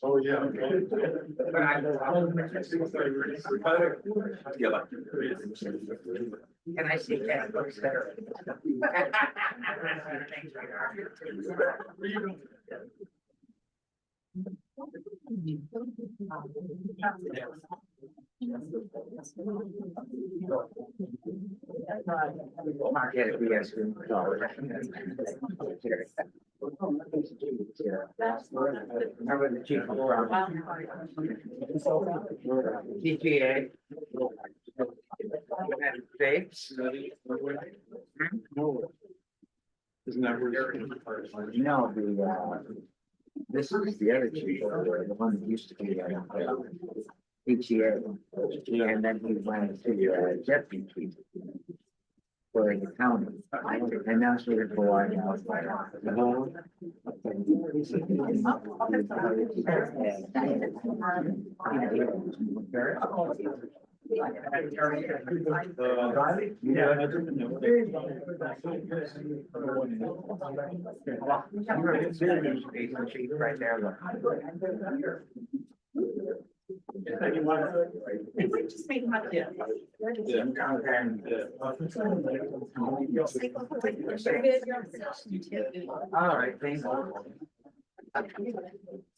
Oh, yeah. Can I see that? I'll get it. Yes. Remember the chief from GTA. United States. Isn't that where? No, this is the other chief, the one that used to be PTA, and then he went to deputy chief for the county, and now sort of Hawai'i Island. Right there. Just make my All right, thanks.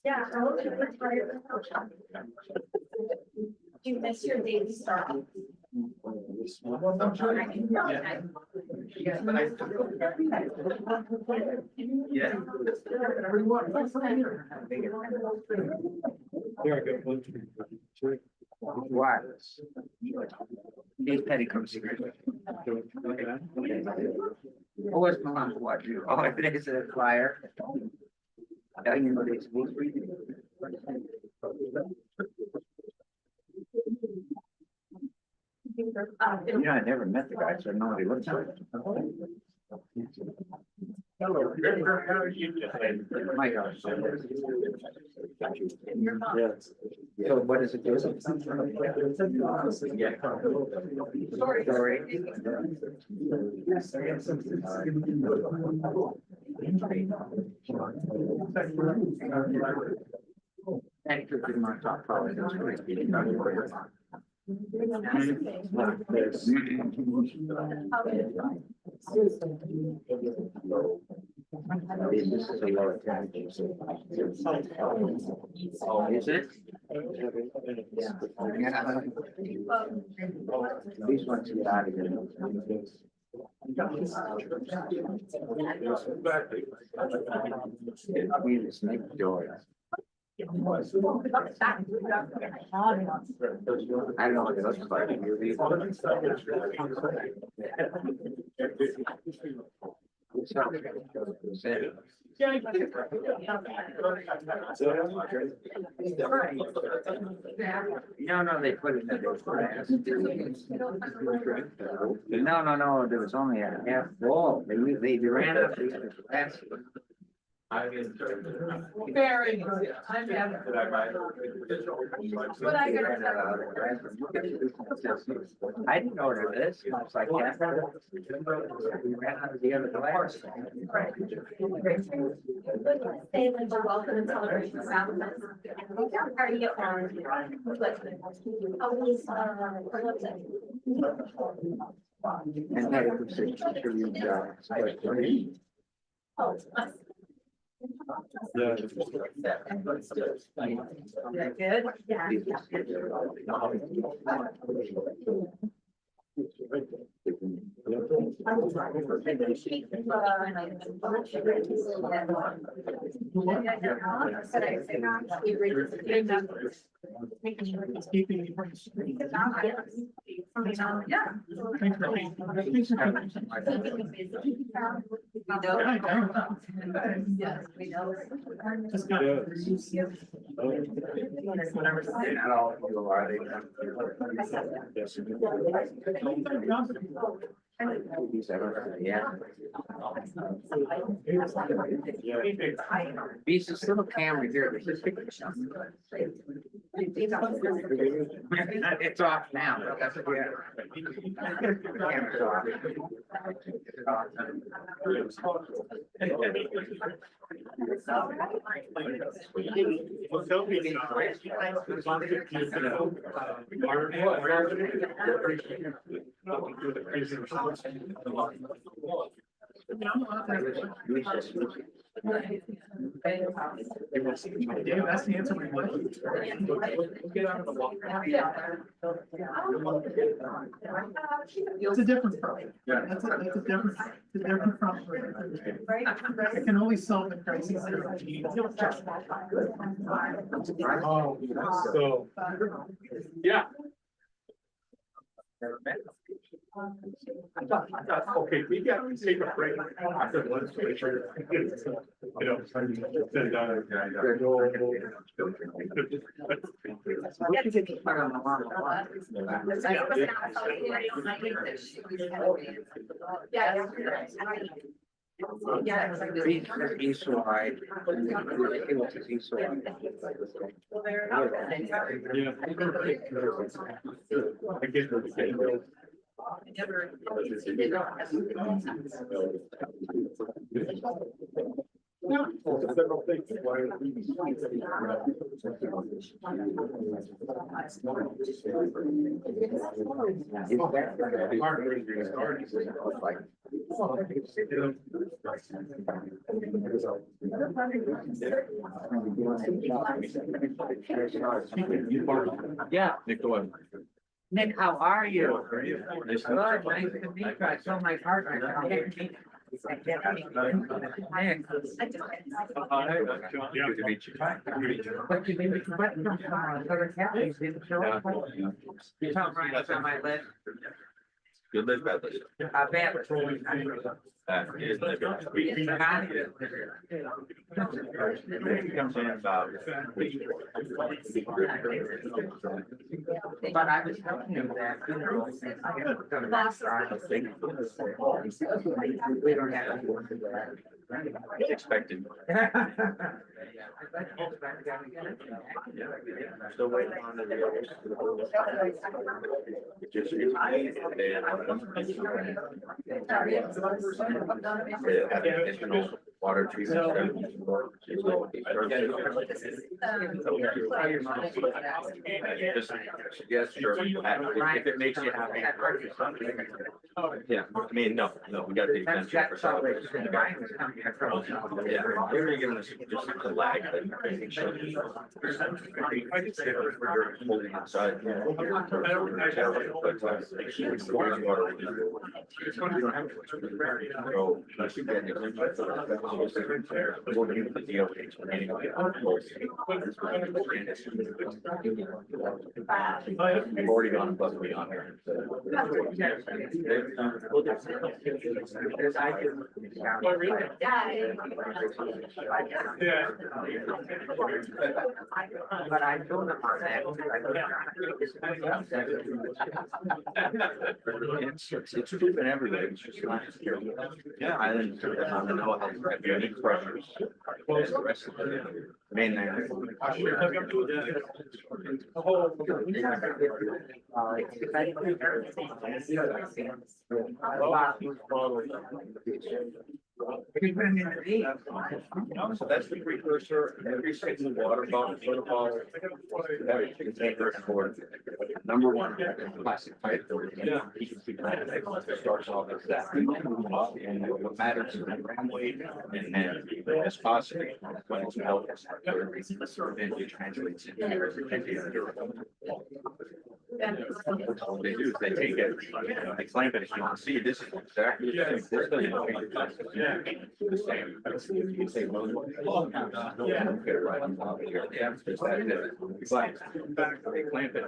Yeah, I was retired. Do you miss your daily start? Yeah. Why? These petticoats. Oh, what's my mom watch you? Oh, if it is a flyer. I you know this. You know, I never met the guy, so I know what he looks like. Hello. How are you doing? My gosh. Yes. So what does it do? Yeah. Thank you for my top probably. This is a low temperature. Oh, is it? These ones are out of here. It's Nick Doyle. I don't know what it looks like. No, they put it in the grass. No, there was only a half wall. They ran out of the grass. Very. I'm I didn't order this. It's like that. We ran out of the other glass. Welcome and celebration of Malama. How are you And had a consistency Yeah. Good. Yeah. These this little camera here. It's off now. That's what camera's off. Yeah, that's the answer to my question. Get out of the water. It's a different problem. That's a different problem. I can only solve the crisis. Oh, so. Yeah. Okay, we got to take a break after lunch. You know, several things. Yeah, Nick Doyle. Nick, how are you? Good, nice to meet you. I saw my partner. Nick. Good to meet you. But you didn't quit from Southern California, didn't show up. You talking right up on my list. Good list, bad list. Bad. It comes in about. But I was telling him that, you know, we don't have to work for that. It's expected. Still waiting on the. Just. Additional water treatment. Yes, sure. If it makes you happy. Yeah, I mean, no, we got the exemption for some. Yeah, we're gonna give us just a lag. I could say that we're holding inside. We've already gone above and beyond here. Yeah. But I told him on that. It's proven everywhere. It's just not here. Yeah, Island, I know it has unique pressures. The rest of the mainland. So that's the precursor. Every single water bottle, soda bottle, that container for number one, plastic pipe. Yeah. Starts off as that. And what matters is the gram weight and then the viscosity when it's melted. Then it translates into. What they do is they take it, they clamp it, as you can see, this is exactly the same. This doesn't the same. You say, well, fit right on top of here. Yeah, it's just that it is. But they clamp it.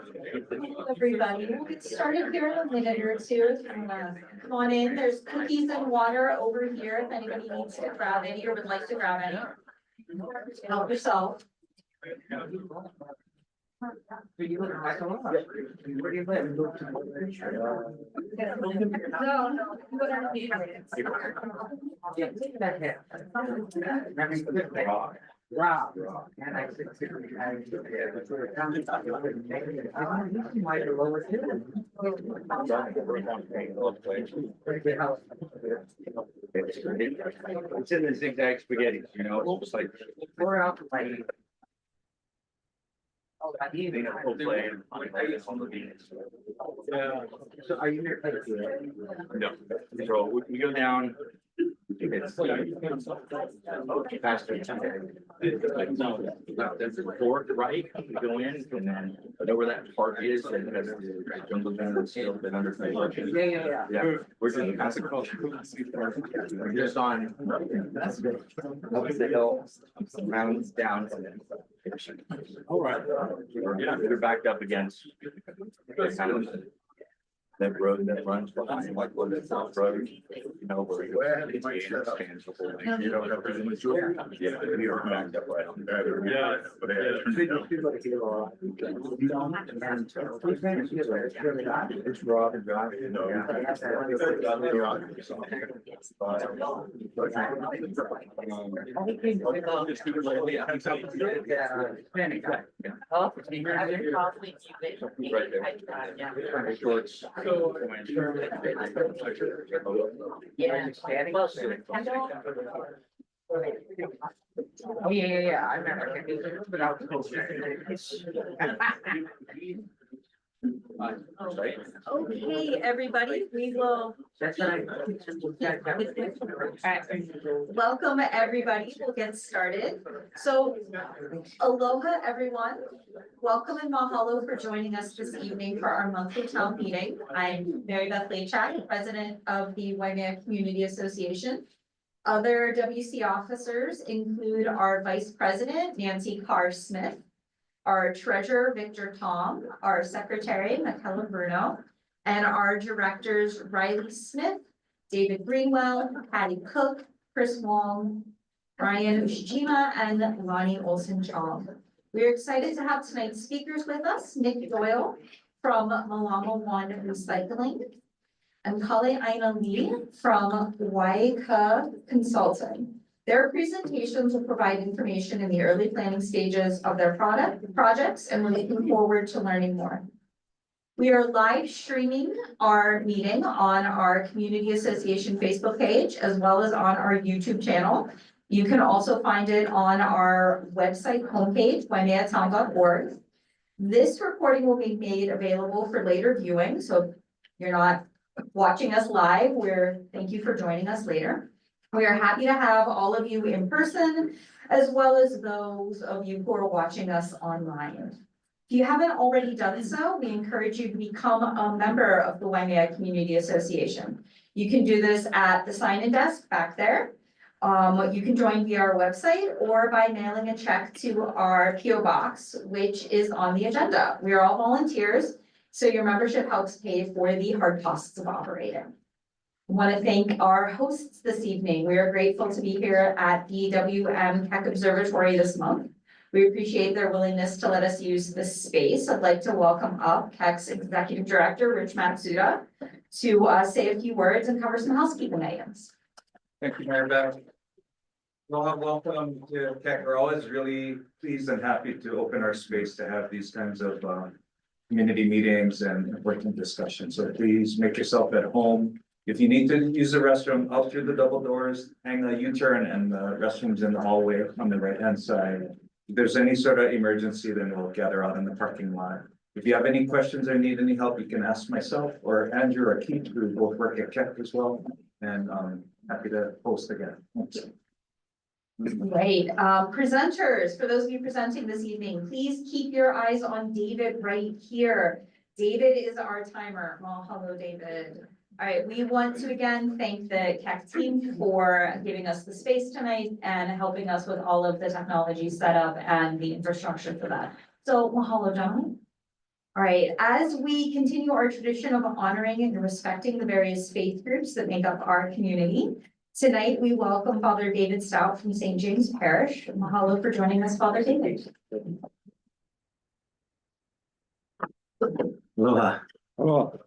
Hello, everybody. We'll get started here in a minute or two. Come on in. There's cookies and water over here if anybody needs to grab any or would like to grab any. Help yourself. Do you live in Waimea? Where do you live? Yeah, take that hit. Rob, and I said, might have lowered It's in the zigzag spaghetti, you know, it's like. We're out like. They have full play and on the beach. So are you near? No, so we go down. It's faster. There's a fork, right? We go in and then I know where that park is and that's the jungle and still been under. Yeah. Yeah, we're just passing. We're just on. That's good. Up the hill, mountains down. All right. Yeah, they're backed up against. Kind of that road that runs behind, like, what is that road? You know, where it expands the whole thing. You don't have to. Yeah, we are backed up right on there. Yeah. It's raw and dry. Shorts. Oh, yeah, I remember. But I was. Okay, everybody, we will That's right. welcome everybody. We'll get started. So aloha, everyone. Welcome and mahalo for joining us this evening for our monthly town meeting. I'm Mary Beth Lachak, president of the Waimea Community Association. Other WC officers include our vice president, Nancy Carr-Smith, our treasurer, Victor Tom, our secretary, Michaela Bruno, and our directors, Riley Smith, David Greenwell, Patty Cook, Chris Wong, Brian Ushijima, and Lonnie Olson-Chong. We're excited to have tonight's speakers with us, Nick Doyle from Malama One Recycling, and Kale Aina Lee from Waika Consulting. Their presentations will provide information in the early planning stages of their projects, and we're looking forward to learning more. We are live streaming our meeting on our Community Association Facebook page, as well as on our YouTube channel. You can also find it on our website homepage, waimeatown.org. This recording will be made available for later viewing, so if you're not watching us live, thank you for joining us later. We are happy to have all of you in person, as well as those of you who are watching us online. If you haven't already done so, we encourage you to become a member of the Waimea Community Association. You can do this at the sign-in desk back there. You can join via our website or by mailing a check to our PO box, which is on the agenda. We are all volunteers, so your membership helps pay for the hard costs of operating. I want to thank our hosts this evening. We are grateful to be here at the Keck Observatory this month. We appreciate their willingness to let us use this space. I'd like to welcome up Keck's Executive Director, Rich Matsuda, to say a few words and cover some housekeeping items. Thank you, Mary Beth. Well, welcome to Keck. We're always really pleased and happy to open our space to have these kinds of community meetings and working discussions. So please make yourself at home. If you need to use the restroom, out through the double doors, hang a U-turn, and the restrooms in the hallway on the right-hand side. If there's any sort of emergency, then we'll gather out in the parking lot. If you have any questions or need any help, you can ask myself or Andrew or Keith, who both work at Keck as well. And happy to host again. Thanks. Great. Presenters, for those of you presenting this evening, please keep your eyes on David right here. David is our timer. Well, hello, David. All right, we want to again thank the Keck team for giving us the space tonight and helping us with all of the technology setup and the infrastructure for that. So mahalo, gentlemen. All right, as we continue our tradition of honoring and respecting the various faith groups that make up our community, tonight we welcome Father David Stout from St. James Parish. Mahalo for joining us, Father David. Aloha. Aloha.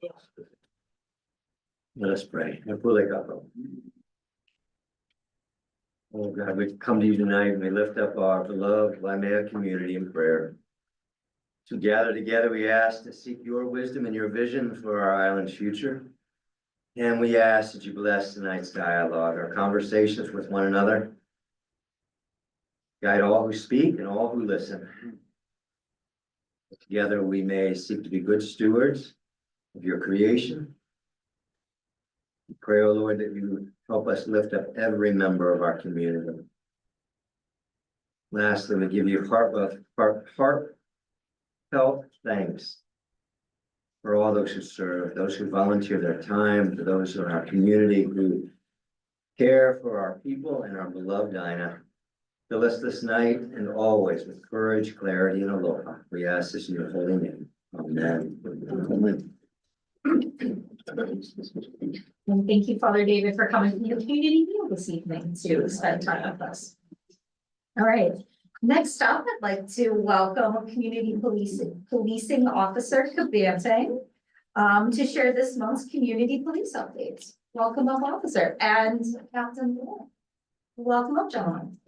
Let us pray. Oh God, we come to you tonight and we lift up our beloved Waimea community in prayer. To gather together, we ask to seek your wisdom and your vision for our island's future. And we ask that you bless tonight's dialogue, our conversations with one another. Guide all who speak and all who listen. Together we may seek to be good stewards of your creation. We pray, O Lord, that you help us lift up every member of our community. Lastly, we give you heartfelt thanks for all those who serve, those who volunteer their time, for those in our community who care for our people and our beloved Dinah. Fill us this night and always with courage, clarity, and aloha. We ask this in your holy name. Amen. Amen. And thank you, Father David, for coming to the community meal this evening to spend time with us. All right, next up, I'd like to welcome Community Policing Officer Kabantang to share this month's community police updates. Welcome up, officer, and Captain Doyle. Welcome up, gentlemen.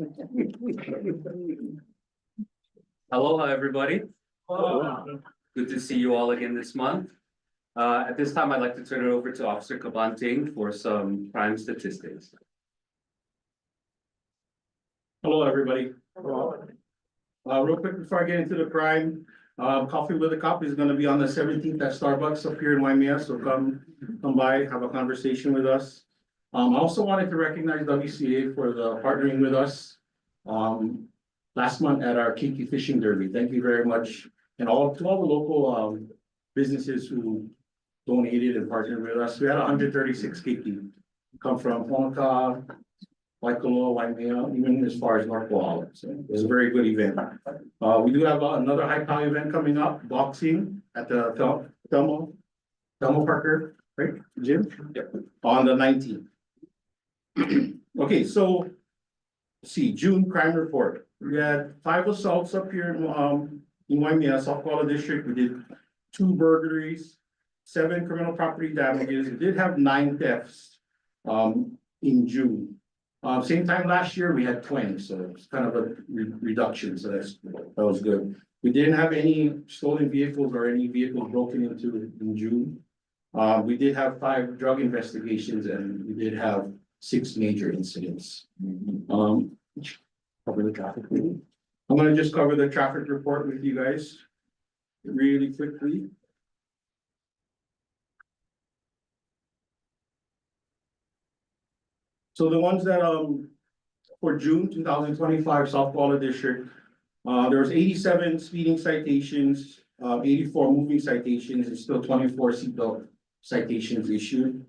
Aloha, everybody. Good to see you all again this month. At this time, I'd like to turn it over to Officer Kabanting for some crime statistics. Hello, everybody. Real quick before I get into the crime, Coffee with a Cop is gonna be on the 17th at Starbucks up here in Waimea, so come by, have a conversation with us. I also wanted to recognize WCA for the partnering with us last month at our Keiki Fishing Derby. Thank you very much, and to all the local businesses who donated and partnered with us. We had 136 keiki come from Honolulu, Waikoloa, Waimea, even as far as North Kohala. So it was a very good event. We do have another high value event coming up, boxing at the Thelma Parker, right, Jim? Yep. On the 19th. Okay, so let's see, June crime report. We had 5 assaults up here in Waimea, South Kohala District. We did 2 burglaries, 7 criminal property damages. We did have 9 thefts in June. Same time last year, we had 20, so it's kind of a reduction, so that was good. We didn't have any stolen vehicles or any vehicles broken into in June. We did have 5 drug investigations and we did have 6 major incidents. Cover the traffic. I'm gonna just cover the traffic report with you guys really quickly. So the ones that for June 2025, South Kohala District, there was 87 speeding citations, 84 moving citations, and still 24 seatbelt citations issued.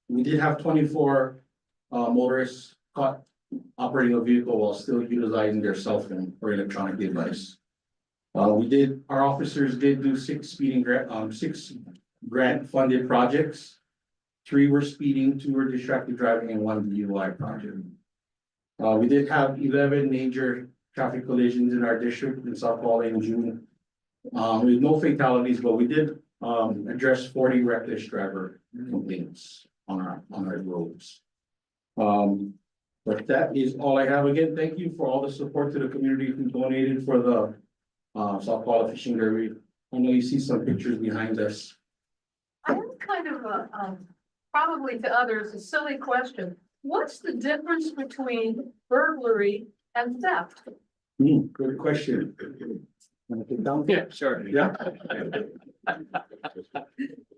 We did have 24 motorists caught operating a vehicle while still utilizing their cell phone or electronic device. Our officers did do 6 grant funded projects. 3 were speeding, 2 were distracted driving, and 1 DUI project. We did have 11 major traffic collisions in our district in South Kohala in June. With no fatalities, but we did address 40 reckless driver complaints on our roads. But that is all I have. Again, thank you for all the support to the community who donated for the South Kohala Fishing Derby. I know you see some pictures behind us. I have kind of a, probably to others, a silly question. What's the difference between burglary and theft? Good question. Yeah, sure. Yeah.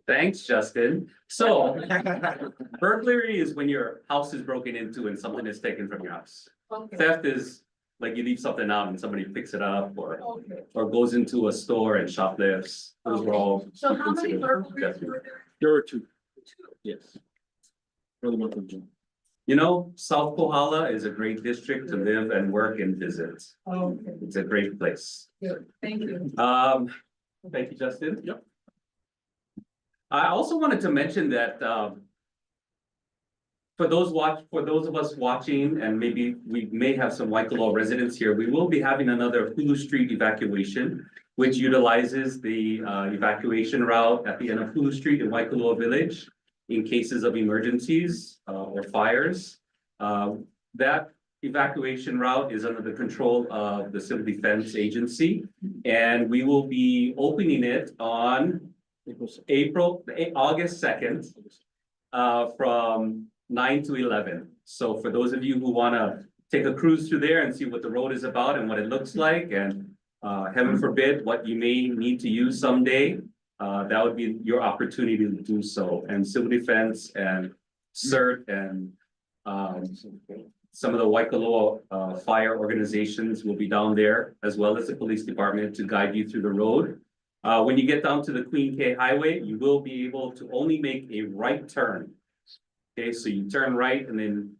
Thanks, Justin. So burglary is when your house is broken into and something is taken from your house. Okay. Theft is like you leave something out and somebody picks it up or Okay. goes into a store and shoplifts. Those were all. So how many burglaries theft. were there? There were 2. 2. Yes. For the month of June. You know, South Kohala is a great district to live and work and visit. Okay, It's a great place. good. Thank you. Thank you, Justin. Yep. I also wanted to mention that for those of us watching, and maybe we may have some Waikoloa residents here, we will be having another Hulu Street evacuation, which utilizes the evacuation route at the end of Hulu Street in Waikoloa Village in cases of emergencies or fires. that evacuation route is under the control of the Civil Defense Agency. And we will be opening it on August 2nd, from 9 to 11. So for those of you who wanna take a cruise through there and see what the road is about and what it looks like, and heaven forbid, what you may need to use someday, that would be your opportunity to do so. And Civil Defense and CERT and some of the Waikoloa fire organizations will be down there, as well as the police department, to guide you through the road. When you get down to the Queen K Highway, you will be able to only make a right turn. Okay, so you turn right, and then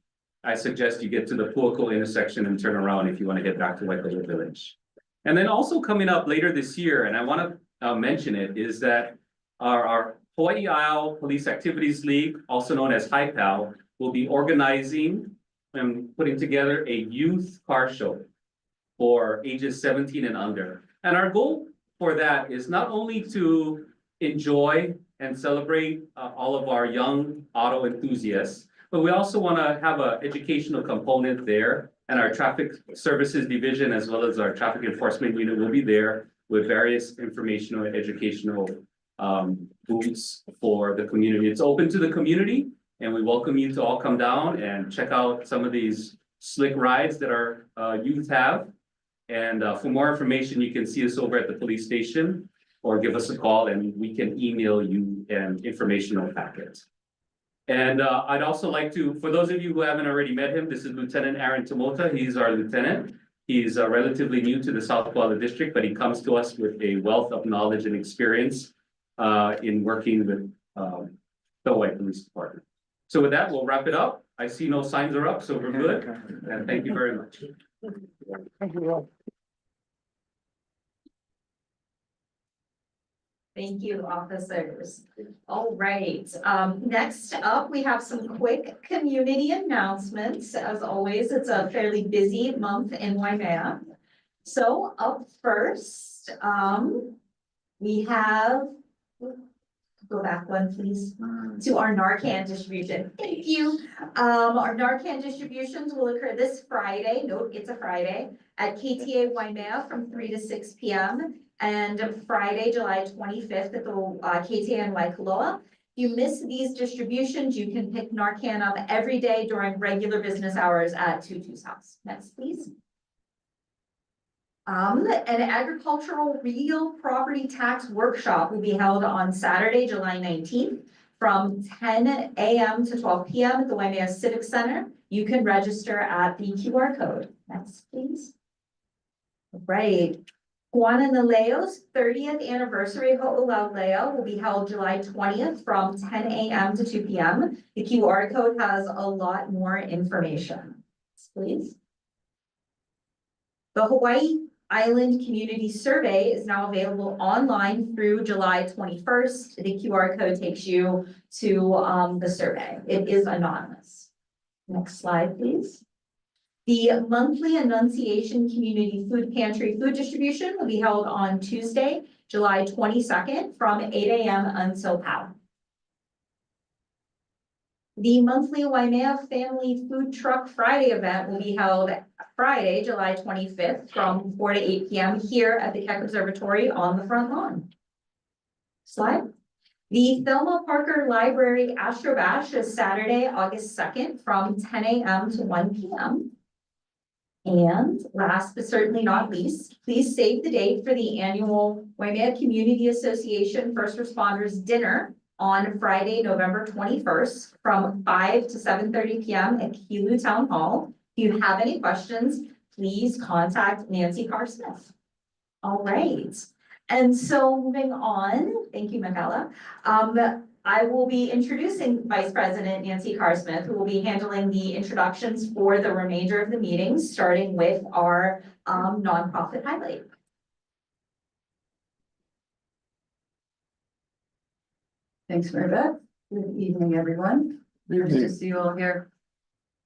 I suggest you get to the Puako intersection and turn around if you want to get back to Waikoloa Village. And then also coming up later this year, and I want to mention it, is that our Hawai'i Island Police Activities League, also known as HIPAL, will be organizing and putting together a youth car show for ages 17 and under. And our goal for that is not only to enjoy and celebrate all of our young auto enthusiasts, but we also want to have an educational component there. And our traffic services division, as well as our traffic enforcement unit, will be there with various informational and educational booths for the community. It's open to the community, and we welcome you to all come down and check out some of these slick rides that our youth have. And for more information, you can see us over at the police station or give us a call and we can email you an informational packet. And I'd also like to, for those of you who haven't already met him, this is Lieutenant Aaron Tomota. He's our lieutenant. He's relatively new to the South Kuala District, but he comes to us with a wealth of knowledge and experience in working with the Hawaii Police Department. So with that, we'll wrap it up. I see no signs are up, so we're good. And thank you very much. Thank you, Rob. Thank you, officers. All right, next up, we have some quick community announcements. As always, it's a fairly busy month in Waimea. So up first, we have, go back one, please, to our Narcan distribution. Thank you. Our Narcan distributions will occur this Friday. Note, it's a Friday at KTA Waimea from 3 to 6 p.m. and Friday, July 25th at the KTA in Waikoloa. If you miss these distributions, you can pick Narcan up every day during regular business hours at Tutu's house. Next, please. An agricultural real property tax workshop will be held on Saturday, July 19th from 10 a.m. to 12 p.m. at the Waimea Civic Center. You can register at the QR code. Next, please. Right. Guananaleo's 30th anniversary Ho'olaulea will be held July 20th from 10 a.m. to 2 p.m. The QR code has a lot more information. Please. The Hawai'i Island Community Survey is now available online through July 21st. The QR code takes you to the survey. It is anonymous. Next slide, please. The monthly Annunciation Community Food Pantry food distribution will be held on Tuesday, July 22nd from 8 a.m. until POW. The monthly Waimea Family Food Truck Friday event will be held Friday, July 25th from 4 to 8 p.m. here at the Keck Observatory on the front lawn. Slide. The Thelma Parker Library Astro Bash is Saturday, August 2nd from 10 a.m. to 1 p.m. And last but certainly not least, please save the date for the annual Waimea Community Association First Responders Dinner on Friday, November 21st from 5 to 7:30 p.m. at Kilu Town Hall. If you have any questions, please contact Nancy Carr-Smith. All right. And so moving on, thank you, Michaela. I will be introducing Vice President Nancy Carr-Smith, who will be handling the introductions for the remainder of the meeting, starting with our nonprofit highlight. Thanks, Mary Beth. Good evening, everyone. Nice to see you all here.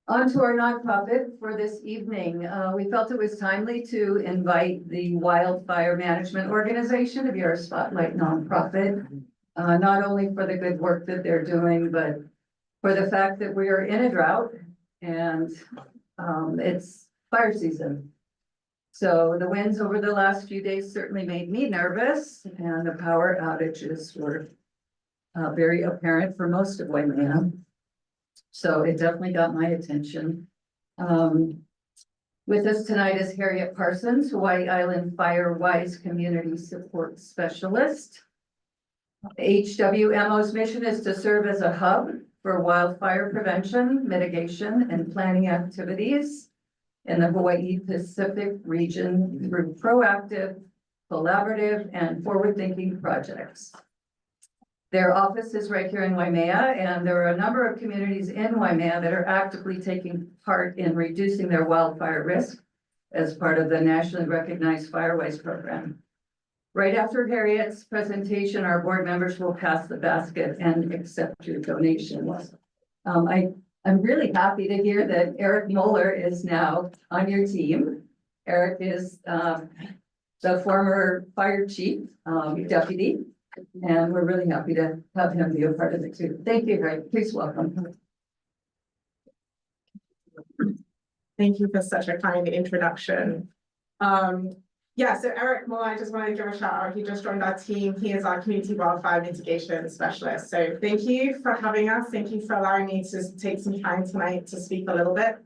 On to our nonprofit for this evening. We felt it was timely to invite the Wildfire Management Organization to be our spotlight nonprofit. Not only for the good work that they're doing, but for the fact that we are in a drought and It's fire season. So the winds over the last few days certainly made me nervous, and the power outages were very apparent for most of Waimea. So it definitely got my attention. With us tonight is Harriet Parsons, Hawai'i Island Fire-Wise Community Support Specialist. HWMO's mission is to serve as a hub for wildfire prevention, mitigation, and planning activities in the Hawaii Pacific region through proactive, collaborative, and forward-thinking projects. Their office is right here in Waimea, and there are a number of communities in Waimea that are actively taking part in reducing their wildfire risk as part of the nationally recognized Firewise program. Right after Harriet's presentation, our board members will pass the basket and accept your donations. I'm really happy to hear that Eric Moeller is now on your team. Eric is the former fire chief, deputy, and we're really happy to have him be a part of it too. Thank you, Eric. Please welcome. Thank you for such a kind introduction. Yeah, so Eric Moore, I just want to give a shout out. He just joined our team. He is our community wildfire mitigation specialist. So thank you for having us. Thank you for allowing me to take some time tonight to speak a little bit.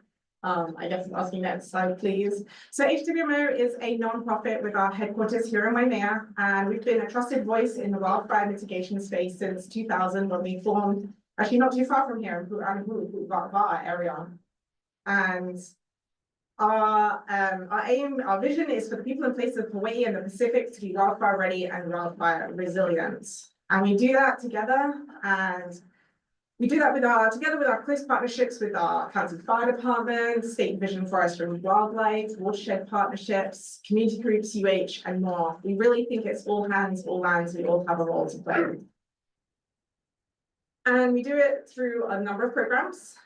I guess asking next slide, please. So HWMO is a nonprofit with our headquarters here in Waimea, and we've been a trusted voice in the wildfire mitigation space since 2000 when we formed, actually not too far from here, in our area. And our aim, our vision is for the people and places of Hawaii and the Pacific to be wildfire ready and wildfire resilient. And we do that together, and we do that together with our close partnerships with our county fire department, state vision forestry and wildlife, watershed partnerships, community groups, UH, and more. We really think it's all hands, all lands. We all have a role to play. And we do it through a number of programs.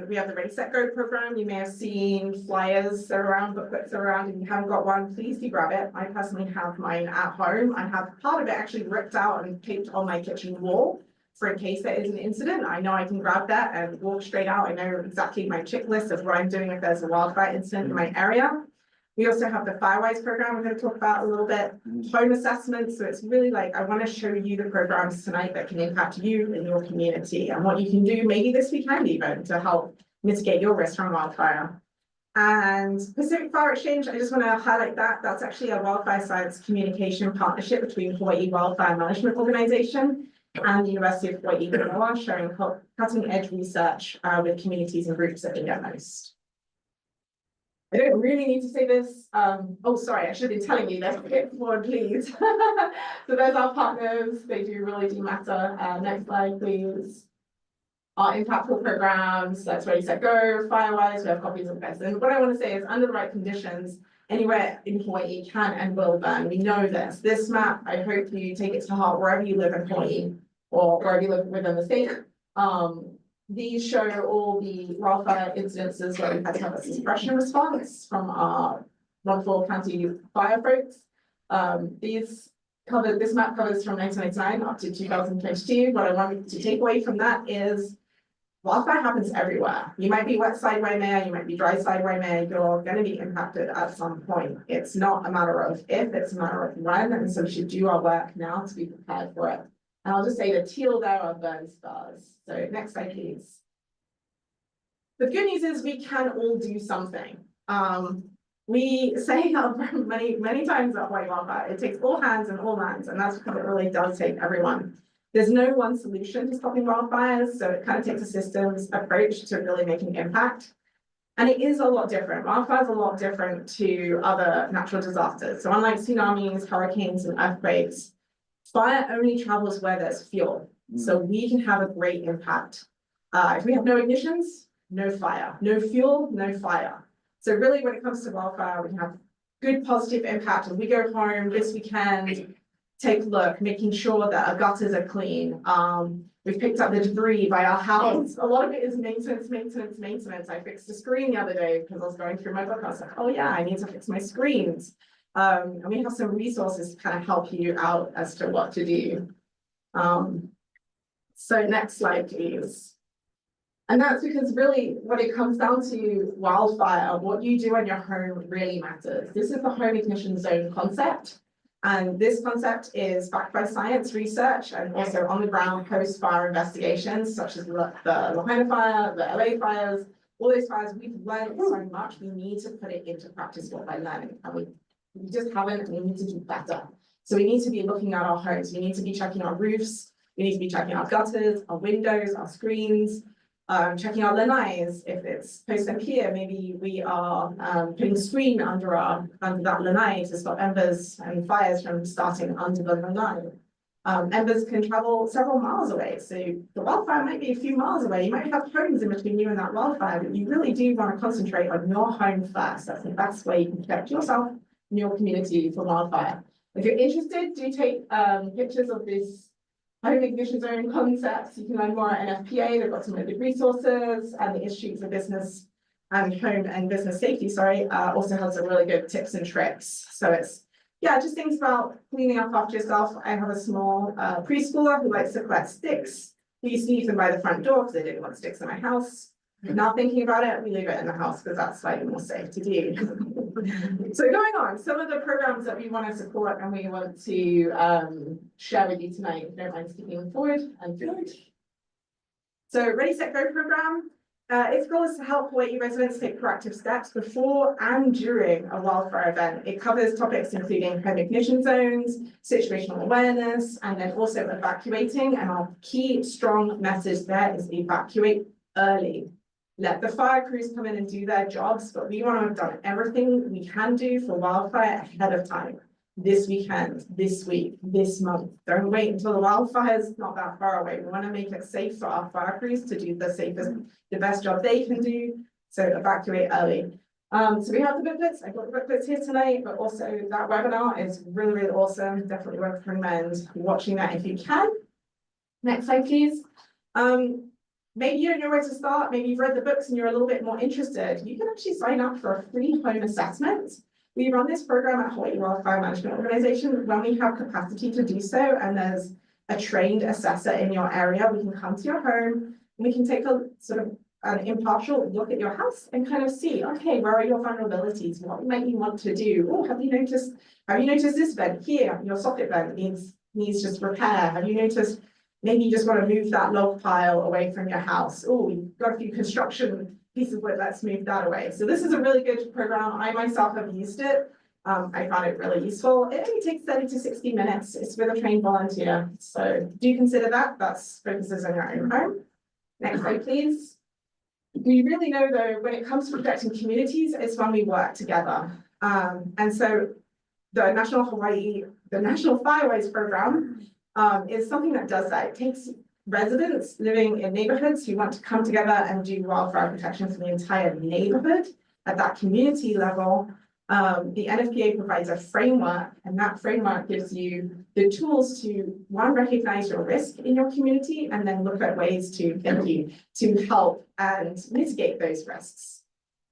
We have the Ready, Set, Go program. You may have seen flyers around, booklets around. If you haven't got one, please do grab it. I personally have mine at home. I have part of it actually ripped out and taped on my kitchen wall for in case there is an incident. I know I can grab that and walk straight out. I know exactly my checklist of what I'm doing if there's a wildfire incident in my area. We also have the Firewise program we're going to talk about a little bit, home assessments. So it's really like, I want to show you the programs tonight that can impact you and your community and what you can do maybe this weekend even to help mitigate your risk from wildfire. And Pacific Fire Exchange, I just want to highlight that. That's actually a wildfire science communication partnership between Hawaii Wildfire Management Organization and the University of Hawaii, sharing cutting edge research with communities and groups that need it most. I don't really need to say this. Oh, sorry, I should have been telling you this. Skip forward, please. So there's our partners. They really do matter. Next slide, please. Our impactful programs, that's Ready, Set, Go, Firewise, we have copies of this. And what I want to say is under the right conditions, anywhere in Hawaii can and will burn. We know this. This map, I hope you take it to heart wherever you live in Hawaii or wherever you live within the state. These show all the wildfire incidences where we had to have a suppression response from our wonderful county fire folks. This map covers from 1999 up to 2022. What I want to take away from that is wildfire happens everywhere. You might be wet side Waimea, you might be dry side Waimea, you're going to be impacted at some point. It's not a matter of if, it's a matter of when, and so we should do our work now to be prepared for it. And I'll just say the teal there are burn scars. So next slide, please. The good news is we can all do something. We say many times at Hawaii Wildfire, it takes all hands and all lands, and that's because it really does take everyone. There's no one solution to stopping wildfires, so it kind of takes a systems approach to really making an impact. And it is a lot different. Wildfire is a lot different to other natural disasters. So unlike tsunamis, hurricanes, and earthquakes, fire only travels where there's fuel. So we can have a great impact. If we have no ignitions, no fire, no fuel, no fire. So really when it comes to wildfire, we can have good positive impact. When we go home this weekend, take a look, making sure that our gutters are clean. We've picked up the debris by our house. A lot of it is maintenance. I fixed a screen the other day because I was going through my book. I was like, oh yeah, I need to fix my screens. And we have some resources to kind of help you out as to what to do. So next slide, please. And that's because really, when it comes down to wildfire, what you do on your home really matters. This is the home ignition zone concept. And this concept is backed by science research and also on the ground post-fire investigations, such as the Lahaina fire, the LA fires, all those fires. We've learned so much. We need to put it into practice what we're learning. And we just haven't, and we need to do better. So we need to be looking at our homes. We need to be checking our roofs. We need to be checking our gutters, our windows, our screens. Checking our lanais, if it's post and pier, maybe we are putting screen under that lanai to stop embers and fires from starting under the lanai. Embers can travel several miles away, so the wildfire might be a few miles away. You might have homes in between you and that wildfire, but you really do want to concentrate on your home first. That's the best way you can protect yourself and your community from wildfire. If you're interested, do take pictures of this home ignition zone concepts. You can learn more at NFPA. They've got some really good resources, and the Institute for Business and Home and Business Safety, also has some really good tips and tricks. So it's, yeah, just things about cleaning up after yourself. I have a small preschooler who likes to collect sticks. We used to use them by the front door because I didn't want sticks in my house. Not thinking about it, we leave it in the house because that's slightly more safe to do. So going on, some of the programs that we want to support and we want to share with you tonight, if you don't mind skipping forward and forward. So Ready, Set, Go program. Its goal is to help Hawai'i residents take proactive steps before and during a wildfire event. It covers topics including home ignition zones, situational awareness, and then also evacuating. And our key strong message there is evacuate early. Let the fire crews come in and do their jobs, but we want to have done everything we can do for wildfire ahead of time. This weekend, this week, this month. Don't wait until the wildfire's not that far away. We want to make it safe for our fire crews to do the safest, the best job they can do. So evacuate early. So we have the booklets. I've got the booklets here tonight, but also that webinar is really, really awesome. Definitely recommend watching that if you can. Next slide, please. Maybe you don't know where to start. Maybe you've read the books and you're a little bit more interested. You can actually sign up for a free home assessment. We run this program at Hawai'i Wildfire Management Organization when we have capacity to do so, and there's a trained assessor in your area. We can come to your home and we can take a sort of an impartial look at your house and kind of see, okay, where are your vulnerabilities? What might you want to do? Oh, have you noticed this vent here? Your socket vent needs just repair. Have you noticed maybe you just want to move that log pile away from your house? Oh, we've got a few construction pieces of wood, let's move that away. So this is a really good program. I myself have used it. I found it really useful. It only takes 30 to 60 minutes. It's with a trained volunteer. So do consider that. That's focuses on your own home. Next slide, please. We really know though, when it comes to protecting communities, it's when we work together. And so the National Fireways program is something that does that. It takes residents living in neighborhoods who want to come together and do wildfire protection for the entire neighborhood at that community level. The NFPA provides a framework, and that framework gives you the tools to, one, recognize your risk in your community, and then look at ways to help and mitigate those risks.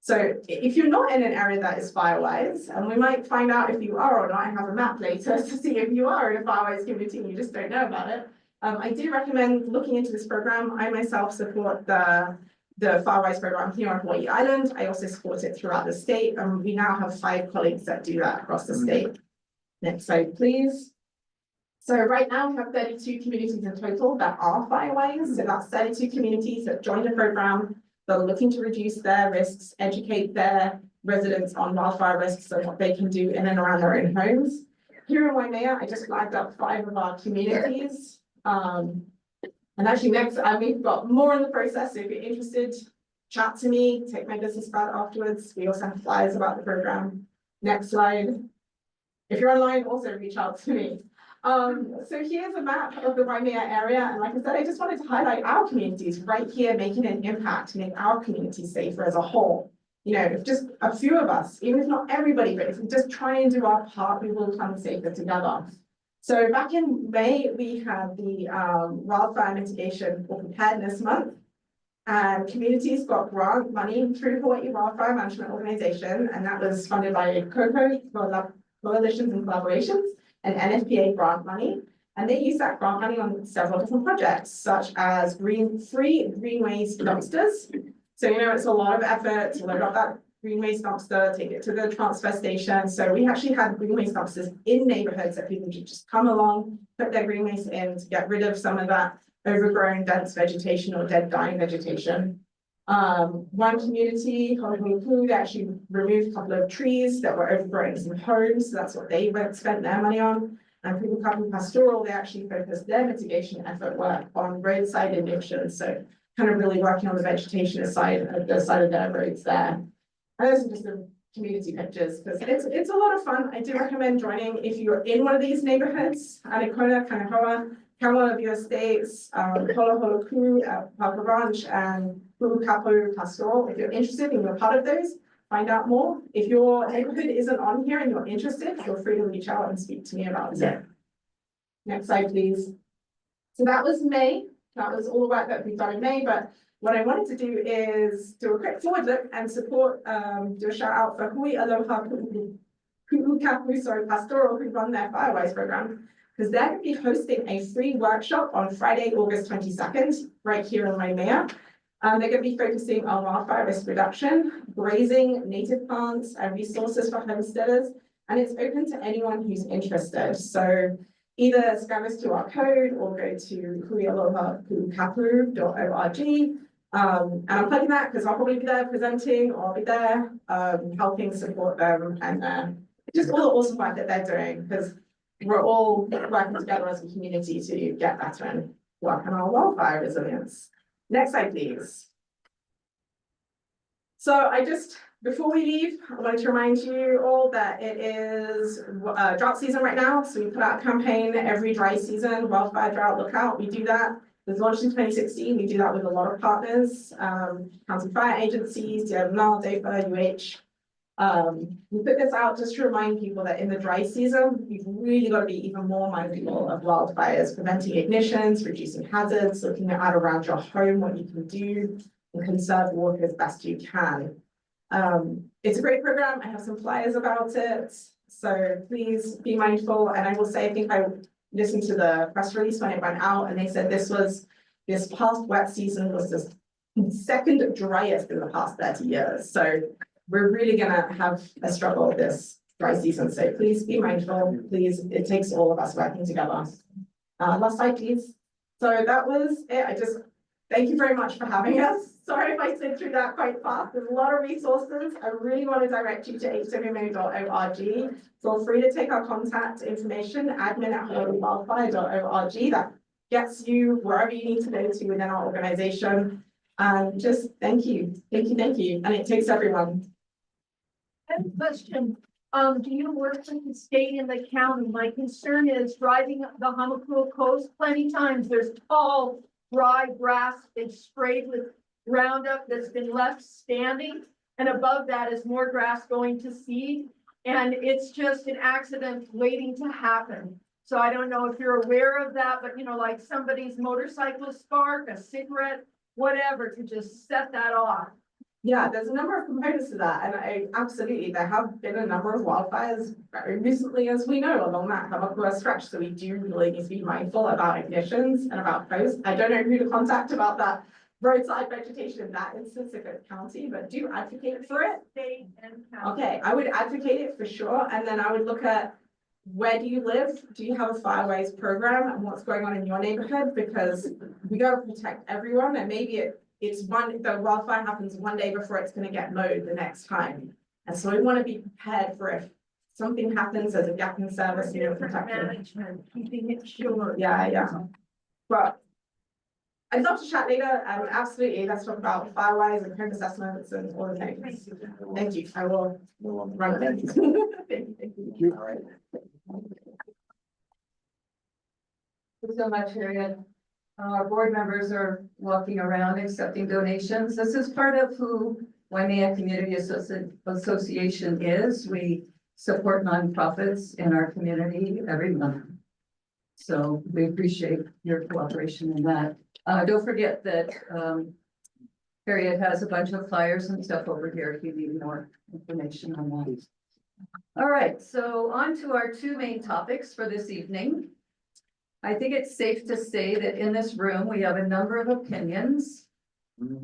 So if you're not in an area that is firewise, and we might find out if you are or not, I have a map later to see if you are in a firewise community and you just don't know about it. I do recommend looking into this program. I myself support the Firewise program here on Hawai'i Island. I also support it throughout the state, and we now have 5 colleagues that do that across the state. Next slide, please. So right now we have 32 communities in total that are Firewise. So that's 32 communities that joined the program, that are looking to reduce their risks, educate their residents on wildfire risks and what they can do in and around their own homes. Here in Waimea, I just flagged up 5 of our communities. And actually next, we've got more in the process. So if you're interested, chat to me, take my business card afterwards. We also have flyers about the program. Next slide. If you're online, also reach out to me. So here's a map of the Waimea area. And like I said, I just wanted to highlight our communities right here, making an impact to make our community safer as a whole. You know, if just a few of us, even if not everybody, but if we just try and do our part, we will come safer together. So back in May, we had the Wildfire Mitigation or Preparedness Month, and communities got grant money through Hawai'i Wildfire Management Organization, and that was funded by COCO, Coalitions and Collaborations, and NFPA grant money. And they use that grant money on several different projects, such as free green waste dumpsters. So, you know, it's a lot of effort to load up that green waste dumpster, take it to the transfer station. So we actually had green waste dumpsters in neighborhoods that people could just come along, put their green waste in to get rid of some of that overgrown dense vegetation or dead dying vegetation. One community, Honolulu, actually removed a couple of trees that were overgrowing some homes. So that's what they spent their money on. And Pupukapu Pastoral, they actually focused their mitigation effort work on roadside erosion. So kind of really working on the vegetation side of their roads there. And those are just the community pictures, because it's a lot of fun. I do recommend joining if you're in one of these neighborhoods, Anikona, Kanahawa, Kamala View Estates, Holoholoku, Papa Ranch, and Pupukapu Pastoral. If you're interested and you're part of those, find out more. If your neighborhood isn't on here and you're interested, feel free to reach out and speak to me about it. Next slide, please. So that was May. That was all the work that we've done in May, but what I wanted to do is do a quick forward look and support, do a shout out for Hui Aloha Pupukapu, Pastoral, who run their Firewise program, because they're going to be hosting a free workshop on Friday, August 22nd, right here in Waimea. They're going to be focusing on wildfire risk reduction, grazing, native plants, and resources for homesteaders, and it's open to anyone who's interested. So either scan this QR code or go to huialohapukapu.org. And I'm plugging that because I'll probably be there presenting, or I'll be there helping support them, and just all the awesome work that they're doing, because we're all working together as a community to get better and work on our wildfire resilience. Next slide, please. So before we leave, I wanted to remind you all that it is drought season right now. So we put out a campaign every dry season, wildfire drought lookout. We do that. It was launched in 2016. We do that with a lot of partners, county fire agencies, Geothermal, UH. We put this out just to remind people that in the dry season, you've really got to be even more mindful of wildfires, preventing ignitions, reducing hazards, looking at around your home, what you can do, and conserve water as best you can. It's a great program. I have some flyers about it. So please be mindful. And I will say, I think I listened to the press release when it went out, and they said this past wet season was the second driest in the past 30 years. So we're really gonna have a struggle this dry season. So please be mindful. Please, it takes all of us working together. Last slide, please. So that was it. Thank you very much for having us. Sorry if I slid through that quite fast. There's a lot of resources. I really want to direct you to hwmo.org. Feel free to take our contact information, admin@hawaiiwildfire.org. That gets you wherever you need to go to within our organization. And just thank you. And it takes everyone. I have a question. Do you work with the state and the county? My concern is driving up the Hamakua coast. Plenty times there's tall, dry grass. They've sprayed with Roundup that's been left standing. And above that is more grass going to seed. And it's just an accident waiting to happen. So I don't know if you're aware of that, but like somebody's motorcycle spark, a cigarette, whatever, to just set that off. Yeah, there's a number of components to that, and absolutely, there have been a number of wildfires very recently, as we know, along that Hamakua stretch. So we do really need to be mindful about ignitions and about posts. I don't know who to contact about that roadside vegetation in that instance if it's county, but do advocate for it. State and county. Okay, I would advocate it for sure, and then I would look at where do you live? Do you have a fireways program, and what's going on in your neighborhood? Because we got to protect everyone, and maybe the wildfire happens one day before it's going to get mowed the next time. And so we want to be prepared for if something happens as a gap in service, protected. Management, keeping it short. Yeah. But I'd love to chat later. Absolutely, let's talk about firewise and home assessments and all the things. Thank you. I will run it. Thank you. All right. Thank you so much, Harriet. Our board members are walking around accepting donations. This is part of who Waimea Community Association is. We support nonprofits in our community every month. So we appreciate your cooperation in that. Don't forget that Harriet has a bunch of flyers and stuff over here if you need more information on that. All right, so on to our two main topics for this evening. I think it's safe to say that in this room, we have a number of opinions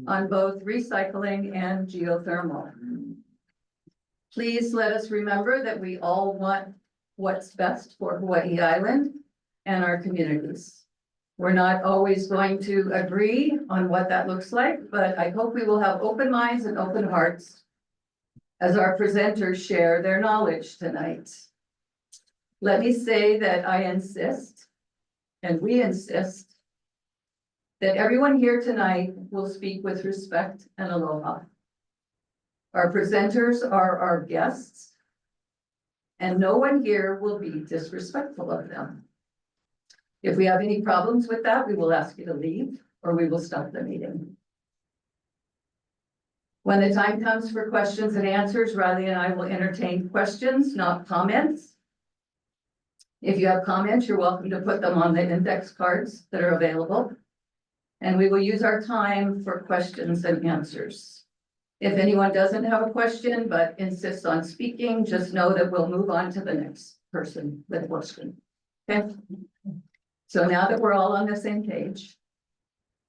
on both recycling and geothermal. Please let us remember that we all want what's best for Hawai'i Island and our communities. We're not always going to agree on what that looks like, but I hope we will have open minds and open hearts as our presenters share their knowledge tonight. Let me say that I insist, and we insist, that everyone here tonight will speak with respect and aloha. Our presenters are our guests, and no one here will be disrespectful of them. If we have any problems with that, we will ask you to leave, or we will stop the meeting. When the time comes for questions and answers, Riley and I will entertain questions, not comments. If you have comments, you're welcome to put them on the index cards that are available. And we will use our time for questions and answers. If anyone doesn't have a question but insists on speaking, just know that we'll move on to the next person with a question. Okay? So now that we're all on the same page,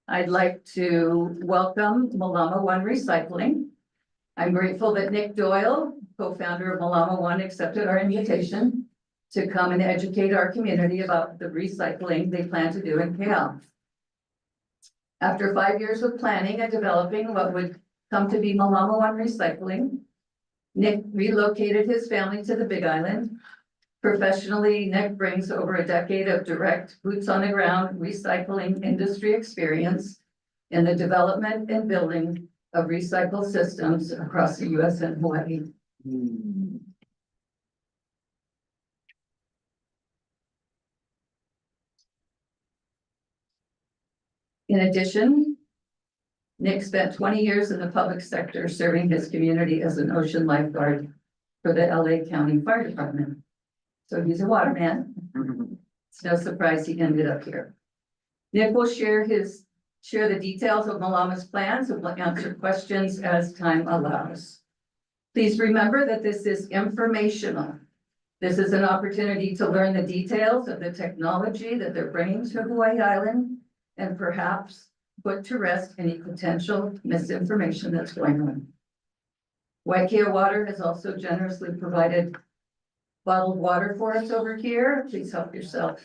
I'd like to welcome Malama One Recycling. I'm grateful that Nick Doyle, co-founder of Malama One, accepted our invitation to come and educate our community about the recycling they plan to do in Keck. After 5 years of planning and developing what would come to be Malama One Recycling, Nick relocated his family to the Big Island. Professionally, Nick brings over a decade of direct boots on the ground recycling industry experience in the development and building of recycle systems across the US and Hawaii. In addition, Nick spent 20 years in the public sector serving his community as an ocean lifeguard for the LA County Fire Department. So he's a waterman. It's no surprise he ended up here. Nick will share the details of Malama's plans and will answer questions as time allows. Please remember that this is informational. This is an opportunity to learn the details of the technology that they're bringing to Hawai'i Island and perhaps put to rest any potential misinformation that's going on. Waimea Water has also generously provided bottled water for us over here. Please help yourself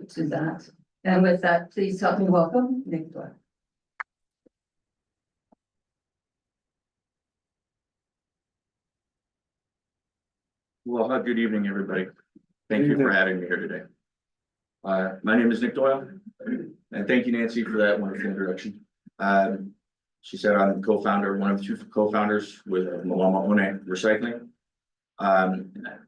to that. And with that, please help me welcome Nick Doyle. Well, good evening, everybody. Thank you for having me here today. My name is Nick Doyle, and thank you, Nancy, for that wonderful introduction. She said I'm co-founder, one of two co-founders with Malama One Recycling.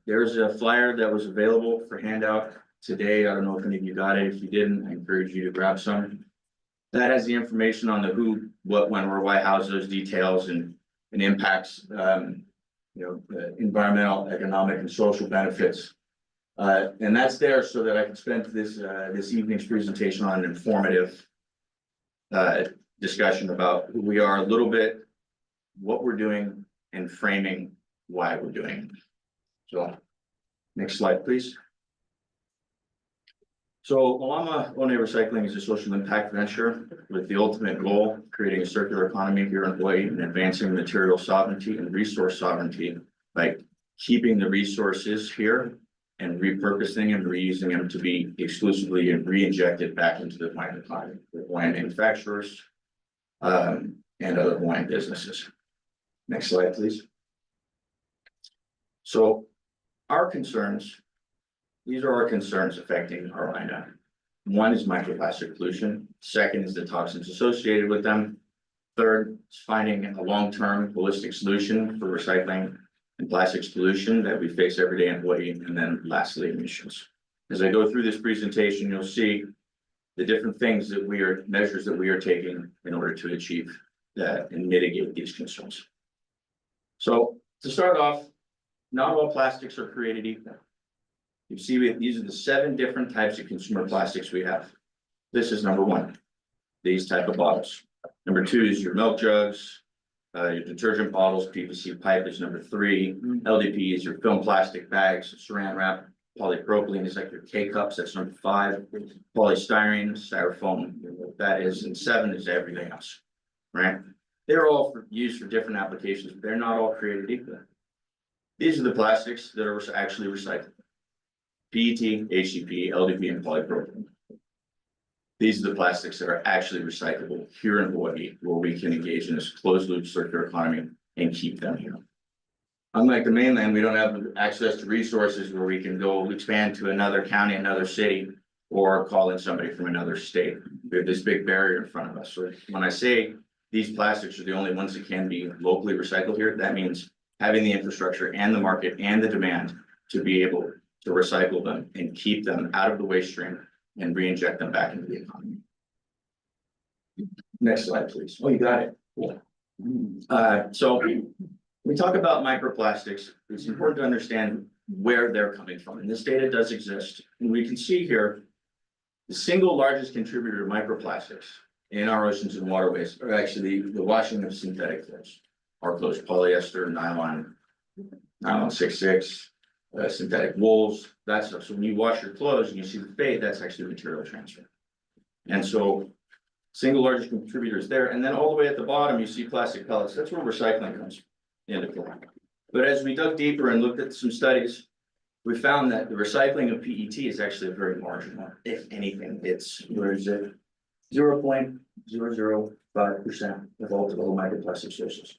There's a flyer that was available for handout today. I don't know if any of you got it. If you didn't, I encourage you to grab some. That has the information on the who, what, when, where, why, how's, those details and impacts, the environmental, economic, and social benefits. And that's there so that I can spend this evening's presentation on an informative discussion about who we are a little bit, what we're doing, and framing why we're doing it. So, next slide, please. So, Malama One Recycling is a social impact venture with the ultimate goal of creating a circular economy here in Hawaii and advancing material sovereignty and resource sovereignty by keeping the resources here and repurposing and reusing them to be exclusively and re-injected back into the Hawaiian economy, with Hawaiian manufacturers and other Hawaiian businesses. Next slide, please. So our concerns, these are our concerns affecting our island. One is microplastic pollution. Second is the toxins associated with them. Third is finding a long-term holistic solution for recycling and plastics pollution that we face every day in Hawaii. And then lastly, emissions. As I go through this presentation, you'll see the different things that measures that we are taking in order to achieve that and mitigate these concerns. So to start off, not all plastics are created equal. You see, these are the 7 different types of consumer plastics we have. This is number 1, these type of bottles. Number 2 is your milk jugs, your detergent bottles. PVC pipe is number 3. LDP is your film plastic bags, saran wrap. Polypropylene is like your K cups, that's number 5. Polystyrene, styrofoam, you know what that is, and 7 is everything else, right? They're all used for different applications, but they're not all created equal. These are the plastics that are actually recycled. PET, HDPE, LDPE, and polypropylene. These are the plastics that are actually recyclable here in Hawaii, where we can engage in this closed loop circular economy and keep them here. Unlike the mainland, we don't have access to resources where we can go expand to another county, another city, or call in somebody from another state. We have this big barrier in front of us. So when I say these plastics are the only ones that can be locally recycled here, that means having the infrastructure and the market and the demand to be able to recycle them and keep them out of the waste stream and re-inject them back into the economy. Next slide, please. Oh, you got it. Cool. So we talk about microplastics. It's important to understand where they're coming from. And this data does exist. And we can see here, the single largest contributor to microplastics in our oceans and waterways are actually the washing of synthetic clothes. Our clothes, polyester, nylon 6/6, synthetic wools, that stuff. So when you wash your clothes and you see the fade, that's actually material transfer. And so single largest contributors there. And then all the way at the bottom, you see plastic pellets. That's where recycling comes into play. But as we dug deeper and looked at some studies, we found that the recycling of PET is actually a very marginal. If anything, it's, where is it? 0.005% of all total microplastic sources.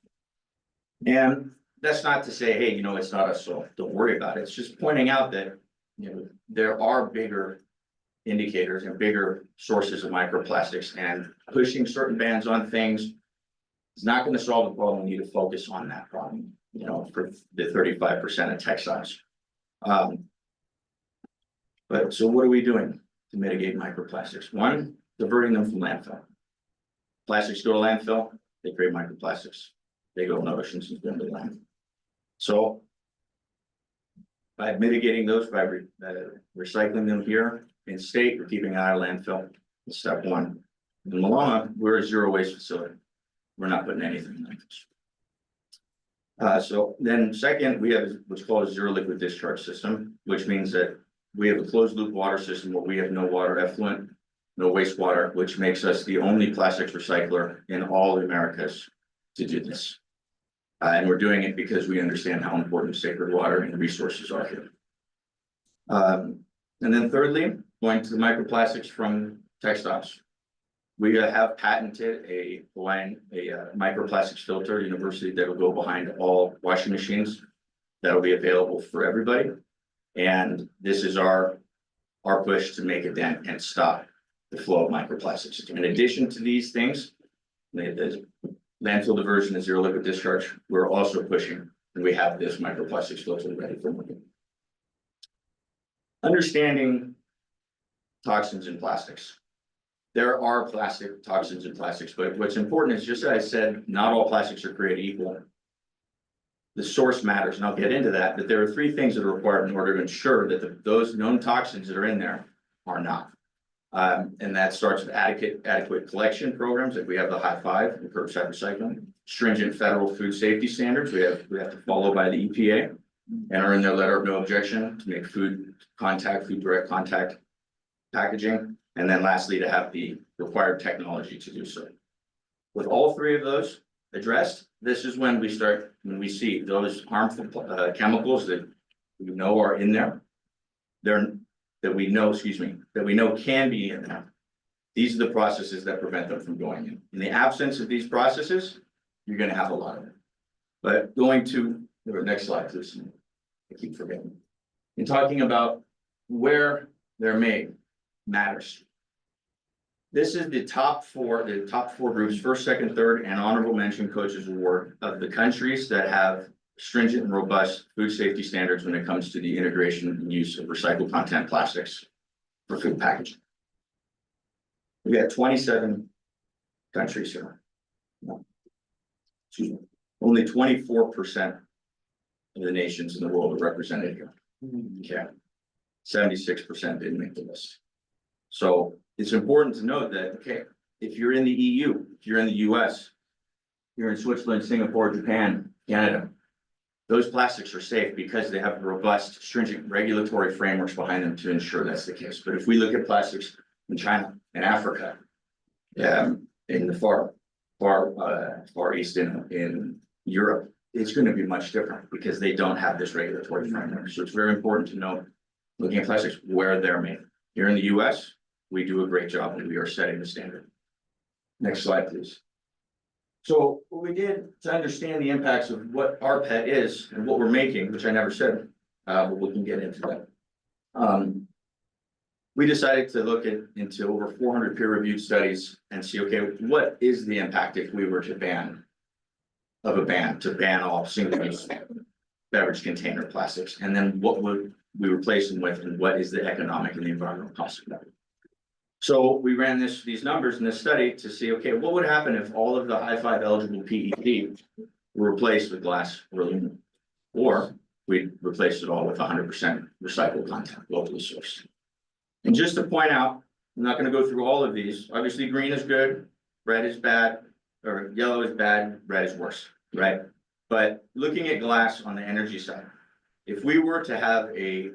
And that's not to say, hey, you know, it's not us, so don't worry about it. It's just pointing out that, you know, there are bigger indicators and bigger sources of microplastics, and pushing certain bans on things is not going to solve the problem. We need to focus on that problem, you know, for the 35% of textiles. But so what are we doing to mitigate microplastics? One, diverting them from landfill. Plastics go to landfill, they create microplastics. They go in the oceans and go into land. So by mitigating those, by recycling them here in state, we're keeping out of landfill. That's step 1. In Malama, we're a zero waste facility. We're not putting anything in landfills. So then second, we have what's called a zero liquid discharge system, which means that we have a closed loop water system where we have no water effluent, no wastewater, which makes us the only plastics recycler in all the Americas to do this. And we're doing it because we understand how important sacred water and resources are here. And then thirdly, going to the microplastics from textiles. We have patented a Hawaiian microplastics filter university that will go behind all washing machines. That'll be available for everybody. And this is our push to make a dent and stop the flow of microplastics. In addition to these things, the landfill diversion and zero liquid discharge, we're also pushing, and we have this microplastics filter ready for market. Understanding toxins in plastics. There are plastic toxins in plastics, but what's important is, just as I said, not all plastics are created equal. The source matters, and I'll get into that, but there are 3 things that are required in order to ensure that those known toxins that are in there are not. And that starts with adequate collection programs, like we have the high 5 and curbside recycling, stringent federal food safety standards we have to follow by the EPA, and are in their letter of no objection to make food direct contact packaging, and then lastly, to have the required technology to do so. With all 3 of those addressed, this is when we see those harmful chemicals that we know are in there. That we know can be in there. These are the processes that prevent them from going in. In the absence of these processes, you're going to have a lot of it. But going to the next slide, please. I keep forgetting. In talking about where they're made matters. This is the top four groups, first, second, third, and honorable mention coaches award of the countries that have stringent and robust food safety standards when it comes to the integration and use of recycled content plastics for food packaging. We got 27 countries here. Excuse me. Only 24% of the nations in the world are represented here. Okay. 76% didn't make the list. So it's important to note that, okay, if you're in the EU, if you're in the US, you're in Switzerland, Singapore, Japan, Canada, those plastics are safe because they have robust, stringent regulatory frameworks behind them to ensure that's the case. But if we look at plastics in China, in Africa, in the far east in Europe, it's going to be much different because they don't have this regulatory framework. So it's very important to know, looking at plastics, where they're made. Here in the US, we do a great job and we are setting the standard. Next slide, please. So what we did to understand the impacts of what our pet is and what we're making, which I never said, but we can get into that. We decided to look into over 400 peer-reviewed studies and see, okay, what is the impact if we were to ban all single-use beverage container plastics? And then what would we replace them with, and what is the economic and the environmental cost of that? So we ran these numbers in this study to see, okay, what would happen if all of the high-5 eligible PET were replaced with glass or aluminum? Or we replaced it all with 100% recycled content, locally sourced. And just to point out, I'm not going to go through all of these. Obviously, green is good, red is bad, or yellow is bad, red is worse, right? But looking at glass on the energy side, if we were to have a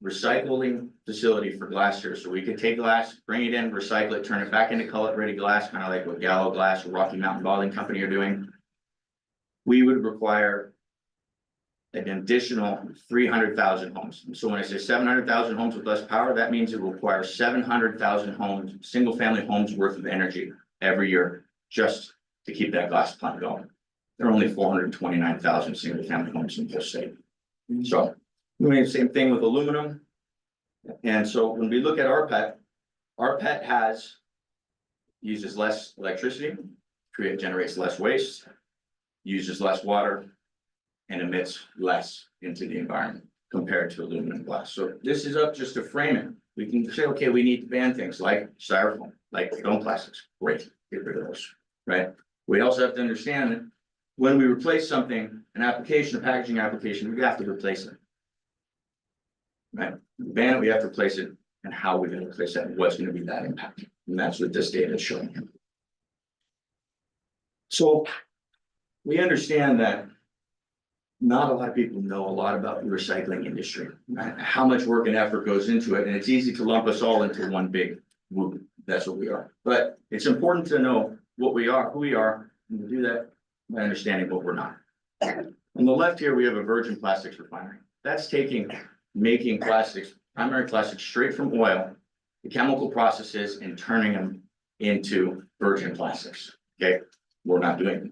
recycling facility for glass here, so we could take glass, bring it in, recycle it, turn it back into cullet-ready glass, kind of like what Gallo Glass or Rocky Mountain Bottling Company are doing, we would require an additional 300,000 homes. So when I say 700,000 homes with less power, that means it requires 700,000 homes, single-family homes worth of energy every year just to keep that glass plant going. There are only 429,000 single-family homes in the state. So we have the same thing with aluminum. And so when we look at our pet uses less electricity, generates less waste, uses less water, and emits less into the environment compared to aluminum glass. So this is up just to frame it. We can say, okay, we need to ban things like styrofoam, like foam plastics. Great, get rid of those, right? We also have to understand that when we replace something, an application, a packaging application, we have to replace it. Right? Ban it, we have to replace it, and how we're going to replace it, and what's going to be that impact. And that's what this data is showing. So we understand that not a lot of people know a lot about the recycling industry, right? How much work and effort goes into it, and it's easy to lump us all into one big movement. That's what we are. But it's important to know what we are, who we are, and to do that by understanding what we're not. On the left here, we have a virgin plastics refinery. That's making plastics, primary plastics, straight from oil, the chemical processes, and turning them into virgin plastics. Okay, we're not doing it.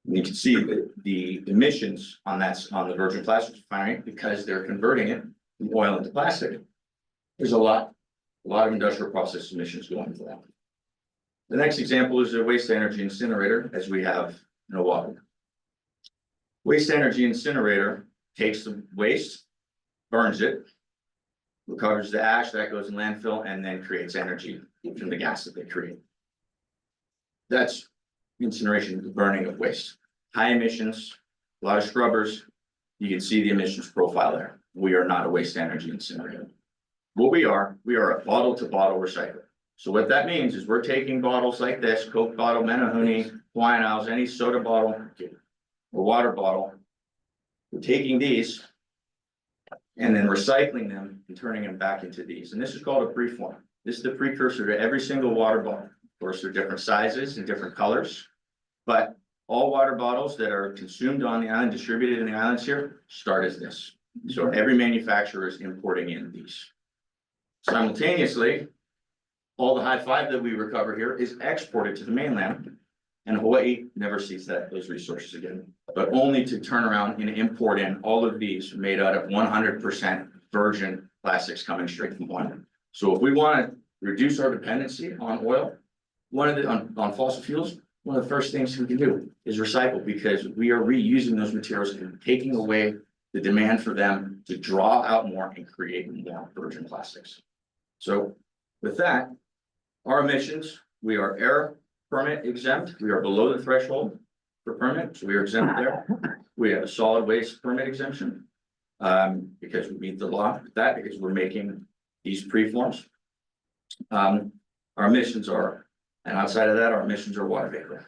You can see the emissions on the virgin plastics refinery, because they're converting it from oil into plastic. There's a lot of industrial process emissions going into that. The next example is a waste energy incinerator, as we have in Oahu. Waste energy incinerator takes the waste, burns it, recovers the ash, that goes in landfill, and then creates energy from the gas that they create. That's incineration, the burning of waste. High emissions, a lot of scrubbers. You can see the emissions profile there. We are not a waste energy incinerator. What we are a bottle-to-bottle recycler. So what that means is we're taking bottles like this, Coke bottle, Menahune, Hawaiian Isles, any soda bottle or water bottle. We're taking these and then recycling them and turning them back into these. And this is called a preform. This is the precursor to every single water bottle. Of course, there are different sizes and different colors, but all water bottles that are consumed on the island, distributed in the islands here, start as this. So every manufacturer is importing in these. Simultaneously, all the high five that we recover here is exported to the mainland, and Hawaii never sees those resources again, but only to turn around and import in all of these made out of 100% virgin plastics coming straight from Hawaii. So if we want to reduce our dependency on oil, on fossil fuels, one of the first things we can do is recycle, because we are reusing those materials and taking away the demand for them to draw out more and create more virgin plastics. So with that, our emissions, we are air permit exempt. We are below the threshold for permit, so we are exempt there. We have a solid waste permit exemption because we meet the law with that, because we're making these preforms. Our emissions are, and outside of that, our emissions are water vapor.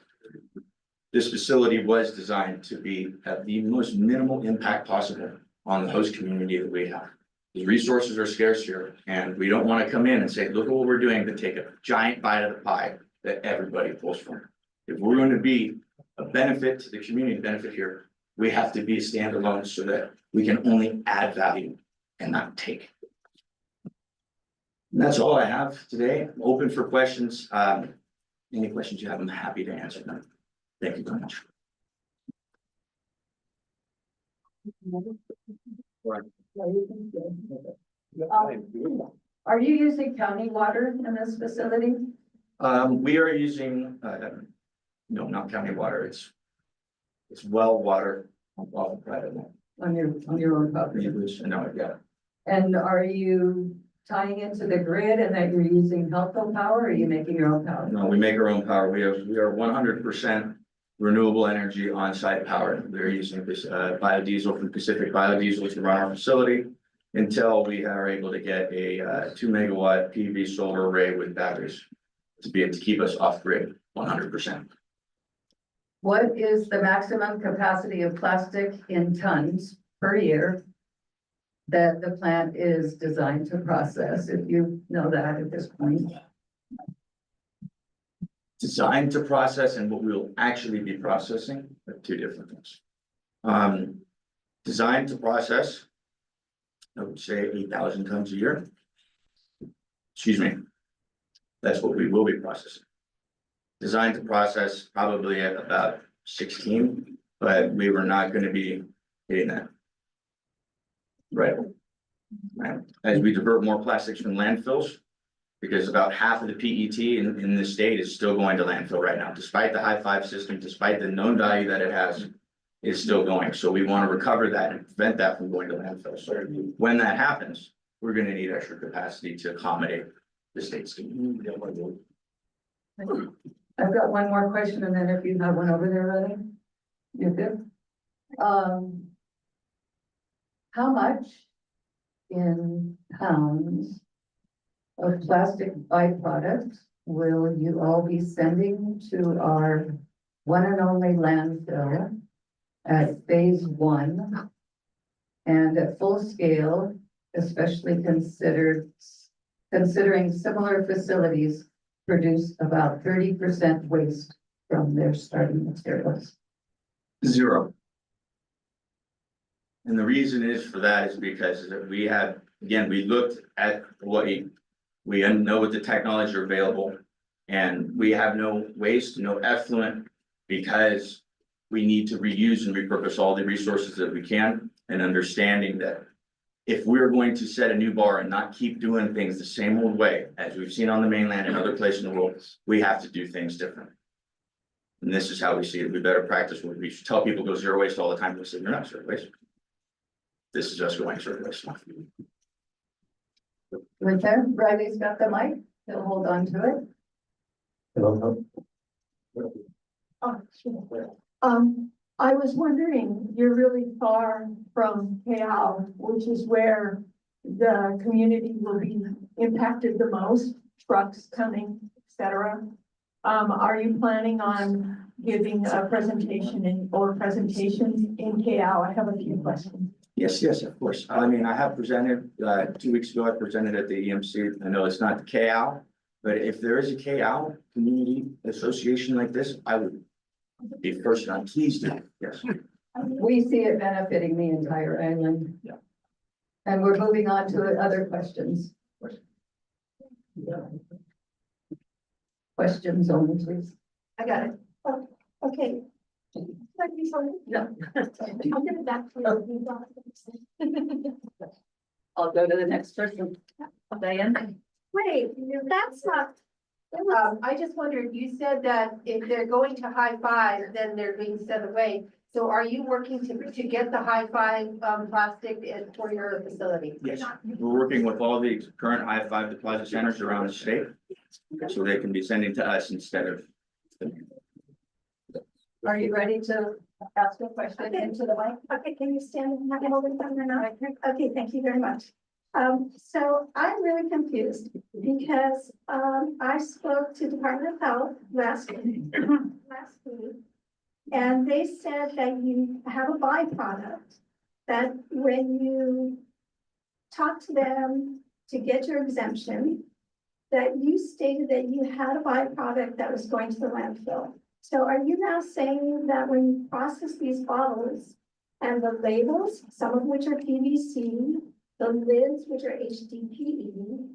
This facility was designed to have the most minimal impact possible on the host community that we have. The resources are scarce here, and we don't want to come in and say, look at what we're doing to take a giant bite of the pie that everybody pulls from. If we're going to be a benefit to the community, benefit here, we have to be standalone so that we can only add value and not take. And that's all I have today. I'm open for questions. Any questions you have, I'm happy to answer them. Thank you very much. Are you using county water in this facility? We are using, no, not county water. It's well water off of private land. On your own property? No, yeah. And are you tying into the grid and that you're using Helco power, or are you making your own power? No, we make our own power. We are 100% renewable energy on-site power. We're using this biodiesel from Pacific Biodiesel to run our facility until we are able to get a 2 megawatt PV solar array with batteries to be able to keep us off grid 100%. What is the maximum capacity of plastic in tons per year that the plant is designed to process, if you know that at this point? Designed to process and what we will actually be processing are two different things. Designed to process, I would say 8,000 tons a year. Excuse me. That's what we will be processing. Designed to process probably at about 16, but we were not going to be hitting that. Right. As we divert more plastics from landfills, because about half of the PET in the state is still going to landfill right now, despite the high five system, despite the known value that it has, is still going. So we want to recover that and prevent that from going to landfill. So when that happens, we're going to need extra capacity to accommodate the state's. I've got one more question, and then if you have one over there, ready? You're good? How much in pounds of plastic byproducts will you all be sending to our one and only landfill at phase 1 and at full scale, especially considering similar facilities produce about 30% waste from their starting materials? 0. And the reason is for that is because we have, again, we looked at Hawaii. We know what the technologies are available, and we have no waste, no effluent, because we need to reuse and repurpose all the resources that we can, and understanding that if we're going to set a new bar and not keep doing things the same old way, as we've seen on the mainland and other places in the world, we have to do things different. And this is how we see it. We better practice what we should tell people go zero waste all the time. They say, you're not zero waste. This is us going zero waste. Right there, Riley's got the mic, he'll hold on to it. Oh, sure. I was wondering, you're really far from Keau, which is where the community will be impacted the most, trucks coming, et cetera. Are you planning on giving a presentation or presentations in Keau? I have a few questions. Yes, of course. I mean, I have presented, 2 weeks ago, I presented at the EMC. I know it's not the KAL, but if there is a KAL community association like this, I would be first on. Please do. Yes. We see it benefiting the entire island. Yeah. And we're moving on to other questions. Questions only, please. I got it. Oh, okay. Thank you, sorry. No. I'll get it back to you. I'll go to the next person. Diane? Wait, that's not. I just wondered, you said that if they're going to high five, then they're being sent away. So are you working to get the high five plastic for your facility? Yes, we're working with all the current high five deposit centers around the state, so they can be sending to us instead of. Are you ready to ask a question into the mic? Okay, can you stand and have it over the now? Okay, thank you very much. So I'm really confused because I spoke to Department of Health last week. And they said that you have a byproduct, that when you talk to them to get your exemption, that you stated that you had a byproduct that was going to the landfill. So are you now saying that when you process these bottles and the labels, some of which are PVC, the lids, which are HDPE,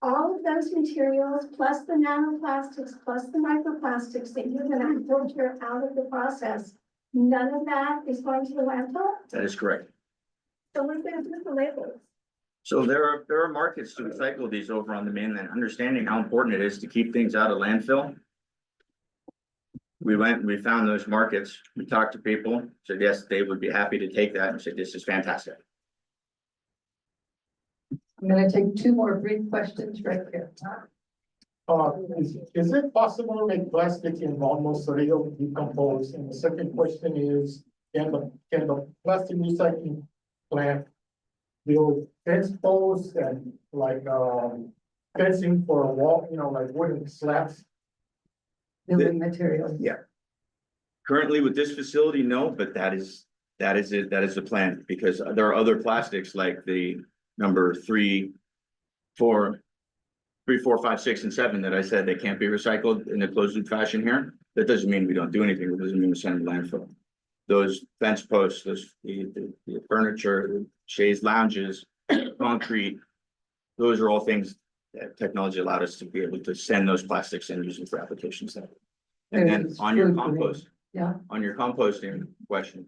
all of those materials, plus the nanoplastics, plus the microplastics that you're gonna filter out of the process, none of that is going to the landfill? That is correct. So what are you gonna do with the labels? So there are markets to recycle these over on the mainland, understanding how important it is to keep things out of landfill. We went, we found those markets, we talked to people, said yes, they would be happy to take that and said, this is fantastic. I'm gonna take two more brief questions right here. Is it possible to make plastic in almost so they don't decompose? And the second question is, can the plastic recycling plant build fence posts and like, fencing for a wall, like wooden slabs? Building materials. Yeah. Currently with this facility, no, but that is it, that is the plan, because there are other plastics like the number 3, 4, 5, 6, and 7 that I said they can't be recycled in a closed loop fashion here. That doesn't mean we don't do anything, it doesn't mean we send them to landfill. Those fence posts, the furniture, the chaise lounges, concrete, those are all things that technology allowed us to be able to send those plastics and use them for applications that. And then on your compost. Yeah. On your composting question,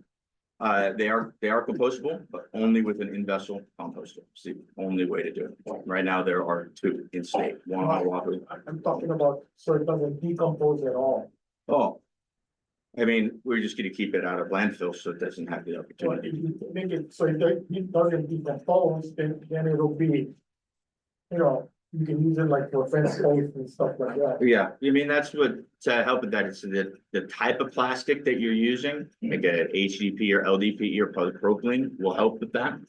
they are compostable, but only with an in-vessel composter. It's the only way to do it. Right now, there are 2 in state, one on Oahu. I'm talking about, so it doesn't decompose at all. Oh. I mean, we're just gonna keep it out of landfill, so it doesn't have the But opportunity. if you make it so it doesn't decompose, then it'll be, you can use it like for fence posts and stuff like that. Yeah, I mean, that's what, to help with that, it's the type of plastic that you're using, like a HDP or LDPE or polypropylene will help with that.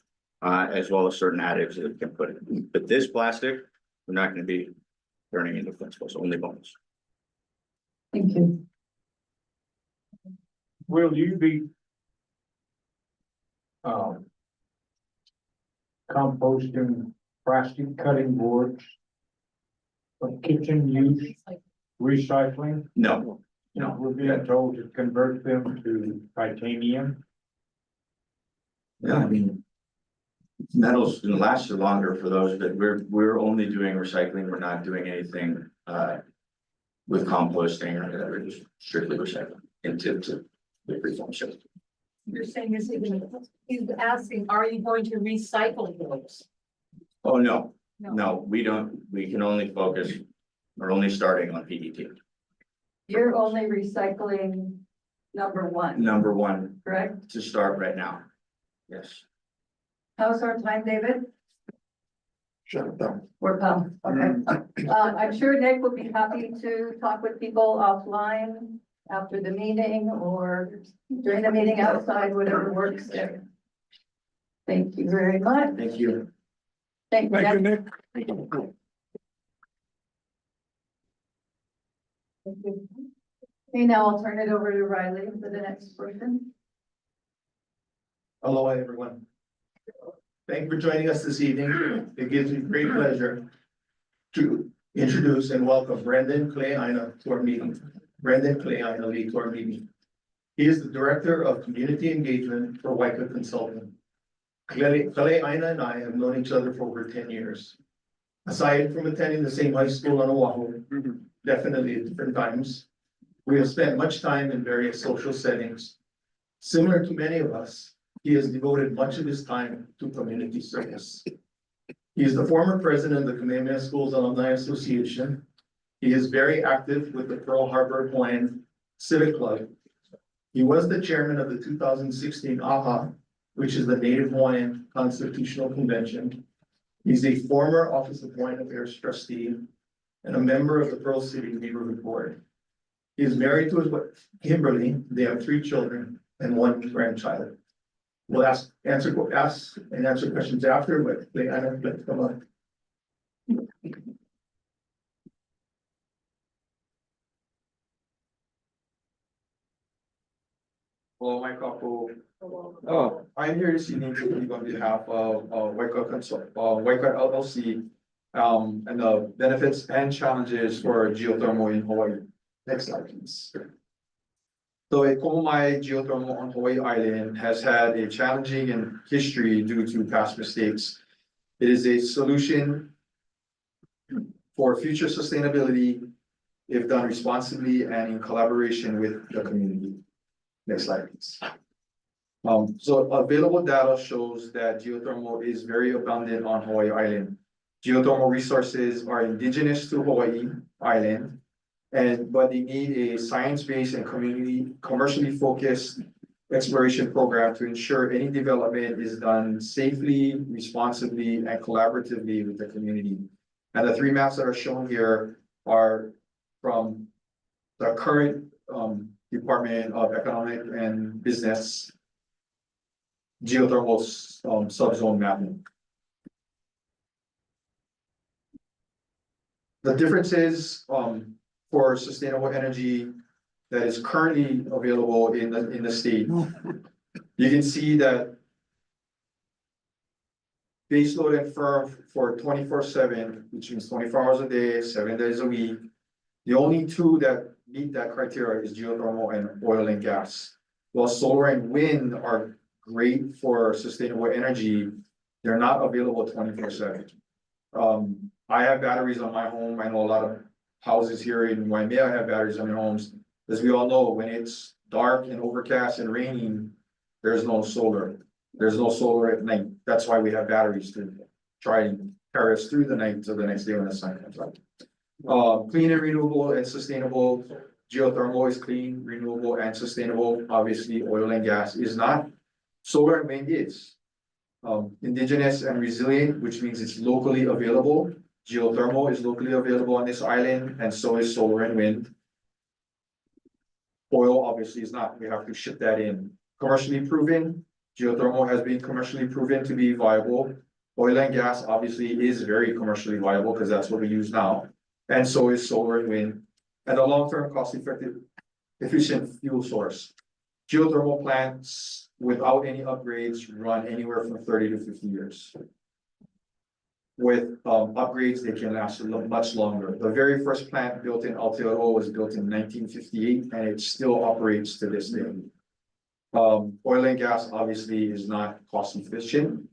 As well as certain additives that we can put in, but this plastic, we're not gonna be turning into fence posts, only bones. Thank you. Will you be composting plastic cutting boards for kitchen use, recycling? No, We're being told to convert them to titanium. yeah, I mean. Metals can last longer for those, but we're only doing recycling, we're not doing anything with composting or whatever, just strictly recycling into the preform system. You're saying he's asking, are you going to recycle those? Oh, no, we don't, we can only focus, we're only starting on PET. You're only recycling number 1, Number 1 correct? to start right now. Yes. How's our time, David? Shut it down. We're okay. I'm sure Nick would be happy to talk with people offline after the meeting or during the meeting outside, whatever works there. Thank you very much. Thank you. Thank you, Nick. Okay, now I'll turn it over to Riley for the next person. Hello, everyone. Thank you for joining us this evening. It gives me great pleasure to introduce and welcome Brendan Clay-Ina to our meeting. Brendan Clay-Ina Lee to our meeting. He is the Director of Community Engagement for Waika Consulting. Clay-Ina and I have known each other for over 10 years. Aside from attending the same high school on Oahu, definitely at different times, we have spent much time in various social settings. Similar to many of us, he has devoted much of his time to community service. He is the former president of the Kamehameha Schools Alumni Association. He is very active with the Pearl Harbor Hawaiian Civic Club. He was the chairman of the 2016 AHA, which is the Native Hawaiian Constitutional Convention. He's a former Office of Hawaiian Affairs trustee and a member of the Pearl City Neighborhood Board. He is married to his wife, Kimberly. They have 3 children and 1 grandchild. We'll answer questions after, but let's come on. Hello, my couple. Oh, I'm here this evening to speak on behalf of Waika LLC. And the benefits and challenges for geothermal in Hawaii. Next slide, please. So a Komomai geothermal on Hawai'i Island has had a challenging and history due to past mistakes. It is a solution for future sustainability if done responsibly and in collaboration with the community. Next slide, please. So available data shows that geothermal is very abundant on Hawai'i Island. Geothermal resources are indigenous to Hawai'i Island, but they need a science-based and commercially focused exploration program to ensure any development is done safely, responsibly, and collaboratively with the community. And the three maps that are shown here are from the current Department of Economic and Business geothermal subzone mapping. The differences for sustainable energy that is currently available in the state. You can see that baseload and firm for 24/7, which means 24 hours a day, 7 days a week. The only two that meet that criteria is geothermal and oil and gas. While solar and wind are great for sustainable energy, they're not available 24/7. I have batteries on my home. I know a lot of houses here in Waimea have batteries on their homes. As we all know, when it's dark and overcast and raining, there's no solar. There's no solar at night. That's why we have batteries to try and carry us through the night to the next day when the sun comes up. Clean and renewable and sustainable. Geothermal is clean, renewable, and sustainable. Obviously, oil and gas is not. Solar and wind is. Indigenous and resilient, which means it's locally available. Geothermal is locally available on this island, and so is solar and wind. Oil obviously is not. We have to ship that in. Commercially proven. Geothermal has been commercially proven to be viable. Oil and gas obviously is very commercially viable because that's what we use now. And so is solar and wind. And a long-term cost-effective, efficient fuel source. Geothermal plants without any upgrades run anywhere from 30 to 50 years. With upgrades, they can last much longer. The very first plant built in Aotearoa was built in 1958, and it still operates to this day. Oil and gas obviously is not cost efficient,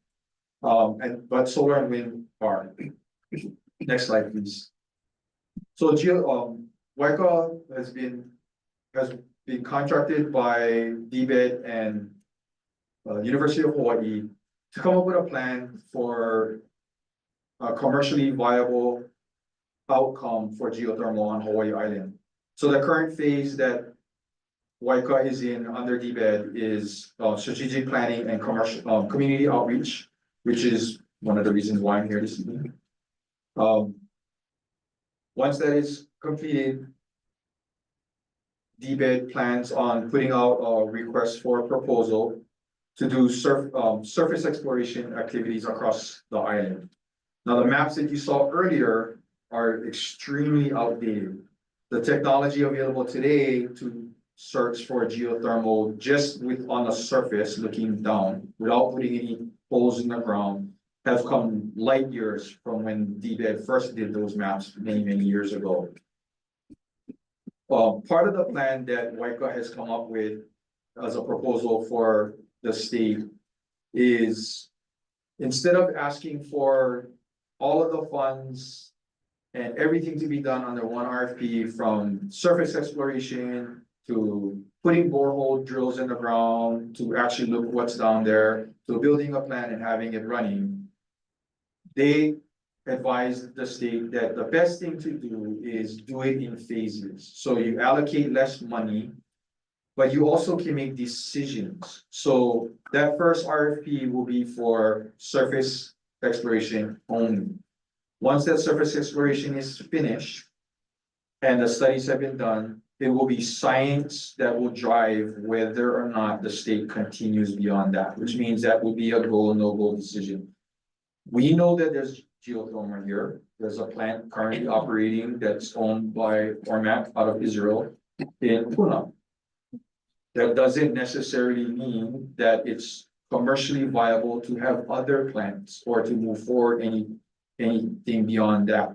but solar and wind are. Next slide, please. So Waika has been contracted by DBED and University of Hawaii to come up with a plan for a commercially viable outcome for geothermal on Hawai'i Island. So the current phase that Waika is in under DBED is strategic planning and commercial community outreach, which is one of the reasons why I'm here this evening. Once that is completed, DBED plans on putting out a request for a proposal to do surface exploration activities across the island. Now, the maps that you saw earlier are extremely outdated. The technology available today to search for geothermal just on the surface looking down without putting any holes in the ground have come light years from when DBED first did those maps many, many years ago. Part of the plan that Waika has come up with as a proposal for the state is instead of asking for all of the funds and everything to be done under one RFP, from surface exploration to putting borehole drills in the ground to actually look what's down there, to building a plan and having it running, they advised the state that the best thing to do is do it in phases. So you allocate less money, but you also can make decisions. So that first RFP will be for surface exploration only. Once that surface exploration is finished and the studies have been done, it will be science that will drive whether or not the state continues beyond that, which means that will be a go, no-go decision. We know that there's geothermal here. There's a plant currently operating that's owned by Ormat out of Israel in Puna. that doesn't necessarily mean that it's commercially viable to have other plants or to move forward anything beyond that.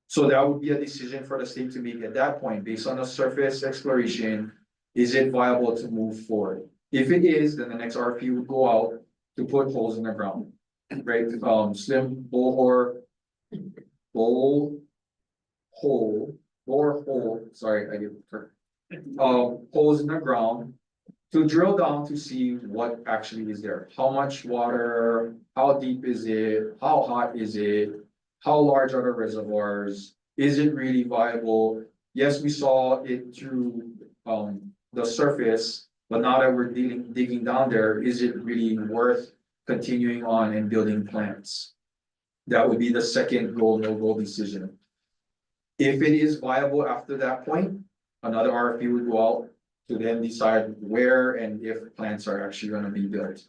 So that would be a decision for the state to make at that point, based on the surface exploration. Is it viable to move forward? If it is, then the next RFP would go out to put holes in the ground, right? Slim borehole, sorry, I get holes in the ground to drill down to see what actually is there. How much water, how deep is it, how hot is it, how large are the reservoirs, is it really viable? Yes, we saw it through the surface, but now that we're digging down there, is it really worth continuing on and building plants? That would be the second go, no-go decision. If it is viable after that point, another RFP would go out to then decide where and if plants are actually gonna be built.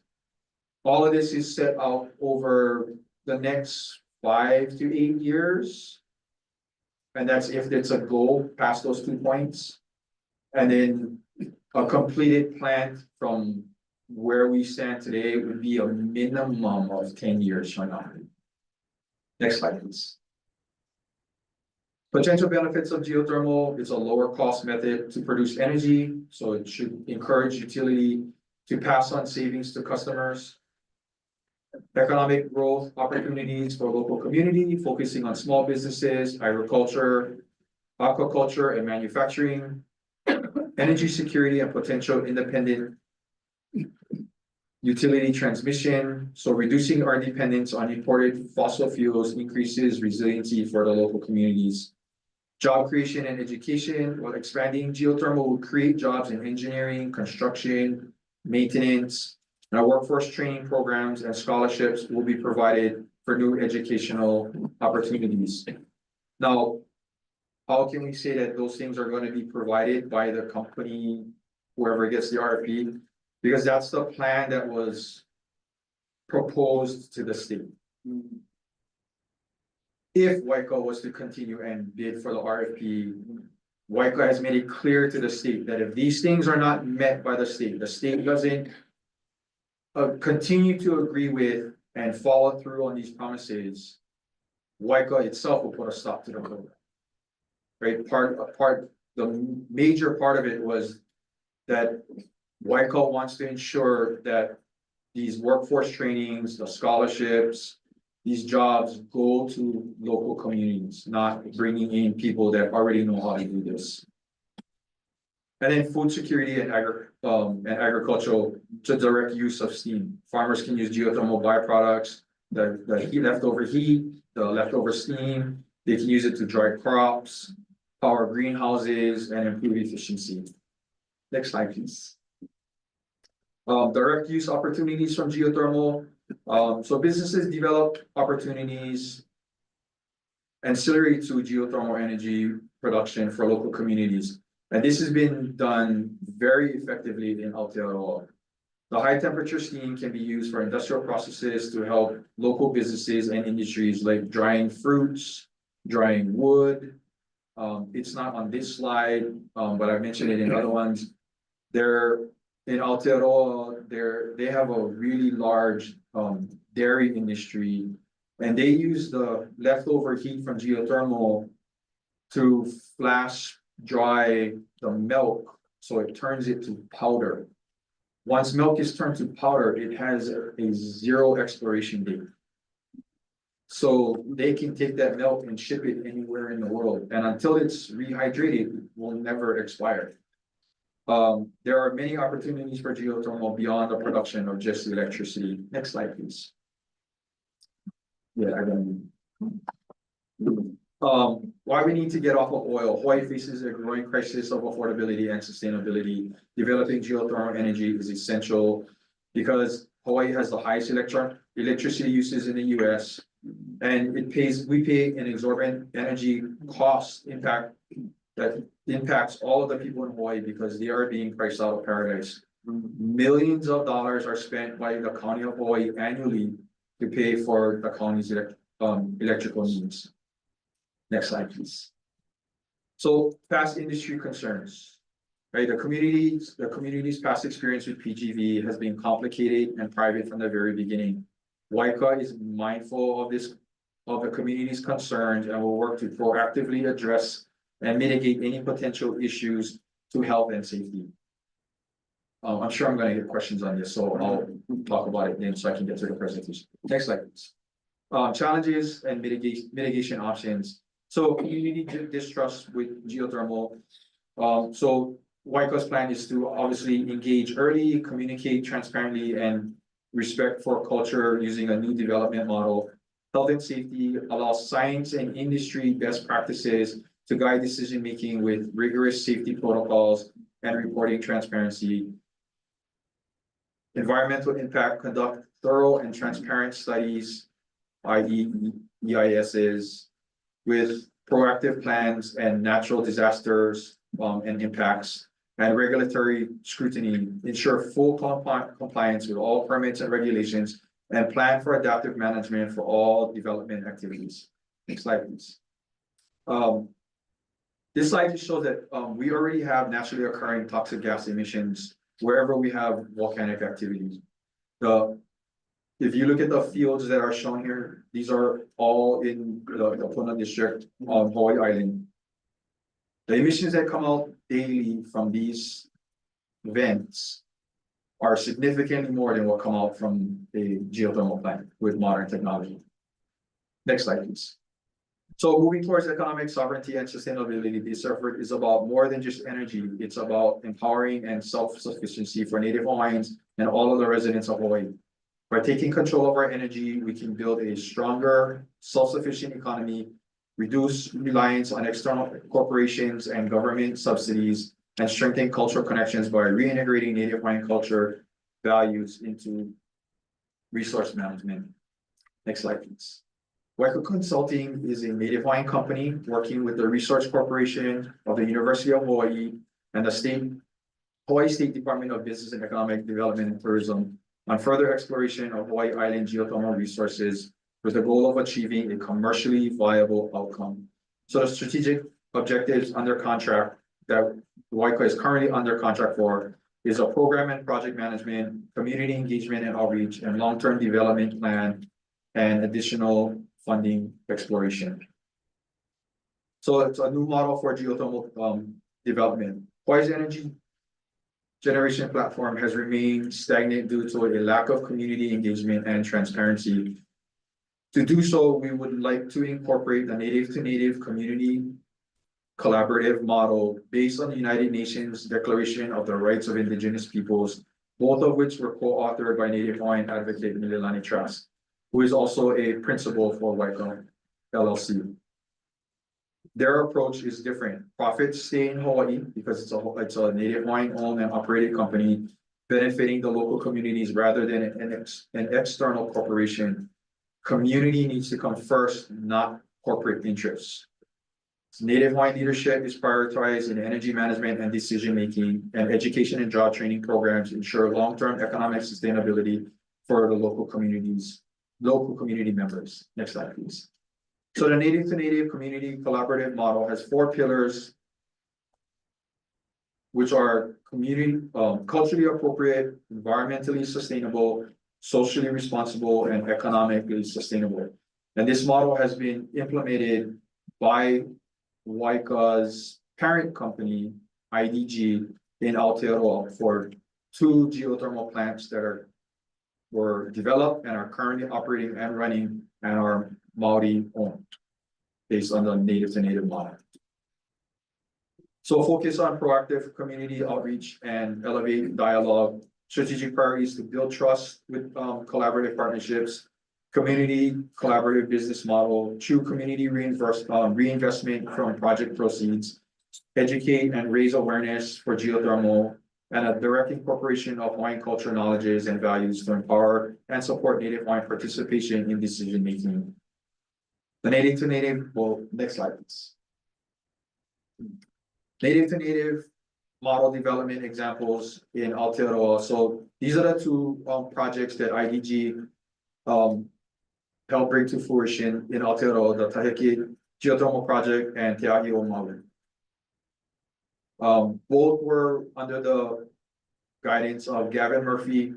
All of this is set out over the next 5 to 8 years. And that's if it's a goal past those 2 points. And then a completed plant from where we stand today would be a minimum of 10 years from now. Next slide, please. Potential benefits of geothermal: it's a lower cost method to produce energy, so it should encourage utility to pass on savings to customers. Economic growth opportunities for local community, focusing on small businesses, agriculture, aquaculture, and manufacturing. Energy security and potential independent utility transmission, so reducing our dependence on imported fossil fuels increases resiliency for the local communities. Job creation and education, while expanding geothermal will create jobs in engineering, construction, maintenance. And our workforce training programs and scholarships will be provided for new educational opportunities. Now, how can we say that those things are going to be provided by the company, whoever gets the RFP? Because that's the plan that was proposed to the state. If WICA was to continue and bid for the RFP, WICA has made it clear to the state that if these things are not met by the state doesn't continue to agree with and follow through on these promises, WICA itself will put a stop to the program. Right, the major part of it was that WICA wants to ensure that these workforce trainings, the scholarships, these jobs go to local communities, not bringing in people that already know how to do this. And then food security and agricultural to direct use of steam. Farmers can use geothermal byproducts, the leftover heat, the leftover steam. They can use it to dry crops, power greenhouses, and improve efficiency. Next slide, please. Direct use opportunities from geothermal. So businesses develop opportunities ancillary to geothermal energy production for local communities. And this has been done very effectively in Aotearoa. The high temperature steam can be used for industrial processes to help local businesses and industries like drying fruits, drying wood. It's not on this slide, but I mentioned it in other ones. They're in Aotearoa, they have a really large dairy industry, and they use the leftover heat from geothermal to flash dry the milk, so it turns it to powder. Once milk is turned to powder, it has a 0 expiration date. So they can take that milk and ship it anywhere in the world, and until it's rehydrated, it will never expire. There are many opportunities for geothermal beyond the production of just electricity. Next slide, please. Yeah, why we need to get off of oil. Hawaii faces a growing crisis of affordability and sustainability. Developing geothermal energy is essential because Hawaii has the highest electricity uses in the US, and we pay an exorbitant energy cost impact that impacts all of the people in Hawaii because they are being priced out of paradise. Millions of dollars are spent by the county of Hawaii annually to pay for the county's electrical needs. Next slide, please. So past industry concerns. Right, the community's past experience with PGV has been complicated and private from the very beginning. WICA is mindful of of the community's concerns and will work to proactively address and mitigate any potential issues to health and safety. I'm sure I'm gonna get questions on this, so I'll talk about it then so I can get to the presentation. Next slide, please. Challenges and mitigation options. So community distrust with geothermal. So WICA's plan is to obviously engage early, communicate transparently, and respect for culture using a new development model. Health and safety allows science and industry best practices to guide decision-making with rigorous safety protocols and reporting transparency. Environmental impact, conduct thorough and transparent studies, i.e. EISs, with proactive plans and natural disasters and impacts, and regulatory scrutiny, ensure full compliance with all permits and regulations, and plan for adaptive management for all development activities. Next slide, please. This slide just shows that we already have naturally occurring toxic gas emissions wherever we have volcanic activities. If you look at the fields that are shown here, these are all in the Puna district on Hawai'i Island. The emissions that come out daily from these vents are significantly more than what come out from a geothermal plant with modern technology. Next slide, please. So moving towards economic sovereignty and sustainability, this effort is about more than just energy. It's about empowering and self-sufficiency for Native Hawaiians and all of the residents of Hawaii. By taking control of our energy, we can build a stronger, self-sufficient economy, reduce reliance on external corporations and government subsidies, and strengthen cultural connections by reintegrating Native Hawaiian culture values into resource management. Next slide, please. WICA Consulting is a Native Hawaiian company working with the Resource Corporation of the University of Hawaii and the Hawaii State Department of Business and Economic Development and Tourism on further exploration of Hawai'i Island geothermal resources with the goal of achieving a commercially viable outcome. So the strategic objectives under contract that WICA is currently under contract for is a program and project management, community engagement and outreach, and long-term development plan, and additional funding exploration. So it's a new model for geothermal development. Hawaii's energy generation platform has remained stagnant due to a lack of community engagement and transparency. To do so, we would like to incorporate the native-to-native community collaborative model based on the United Nations Declaration of the Rights of Indigenous Peoples, both of which were co-authored by Native Hawaiian advocate Mililani Trask, who is also a principal for WICA LLC. Their approach is different. Profits stay in Hawaii because it's a Native Hawaiian owned and operated company benefiting the local communities rather than an external corporation. Community needs to come first, not corporate interests. Native Hawaiian leadership is prioritized in energy management and decision-making, and education and job training programs ensure long-term economic sustainability for the local community members. Next slide, please. So the native-to-native community collaborative model has 4 pillars, which are community, culturally appropriate, environmentally sustainable, socially responsible, and economically sustainable. And this model has been implemented by WICA's parent company, IDG, in Aotearoa for 2 geothermal plants that were developed and are currently operating and running and are Maori owned based on the native-to-native model. So focus on proactive community outreach and elevate dialogue, strategic priorities to build trust with collaborative partnerships, community collaborative business model, true community reinvestment from project proceeds, educate and raise awareness for geothermal, and a direct incorporation of Hawaiian culture, knowledges, and values to empower and support Native Hawaiian participation in decision-making. The native-to-native, well, next slide, please. Native-to-native model development examples in Aotearoa. So these are the 2 projects that IDG helped bring to fruition in Aotearoa, the Taheke Geothermal Project and Te Ahi o Maui. Both were under the guidance of Gavin Murphy,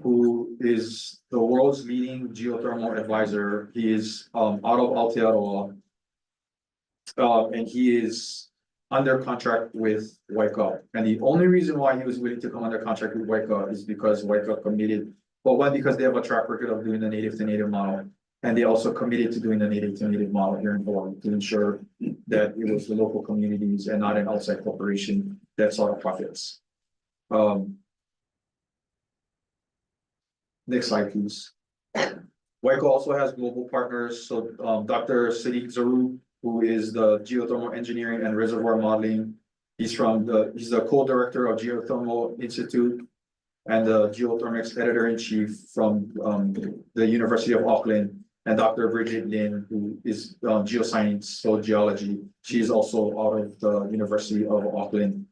who is the world's leading geothermal advisor. He is out of Aotearoa. And he is under contract with Waika. And the only reason why he was willing to come under contract with Waika is because Waika committed, well, one, because they have a track record of doing the native to native model. And they also committed to doing the native to native model here in Hawaii to ensure that it was the local communities and not an outside corporation that saw the profits. Next slide, please. Waika also has global partners. So Dr. Sadiq Zaru, who is the geothermal engineering and reservoir modeling. He's the co-director of Geothermal Institute and the geothermics editor-in-chief from the University of Auckland. And Dr. Bridget Lin, who is geoscience, so geology. She's also out of the University of Auckland.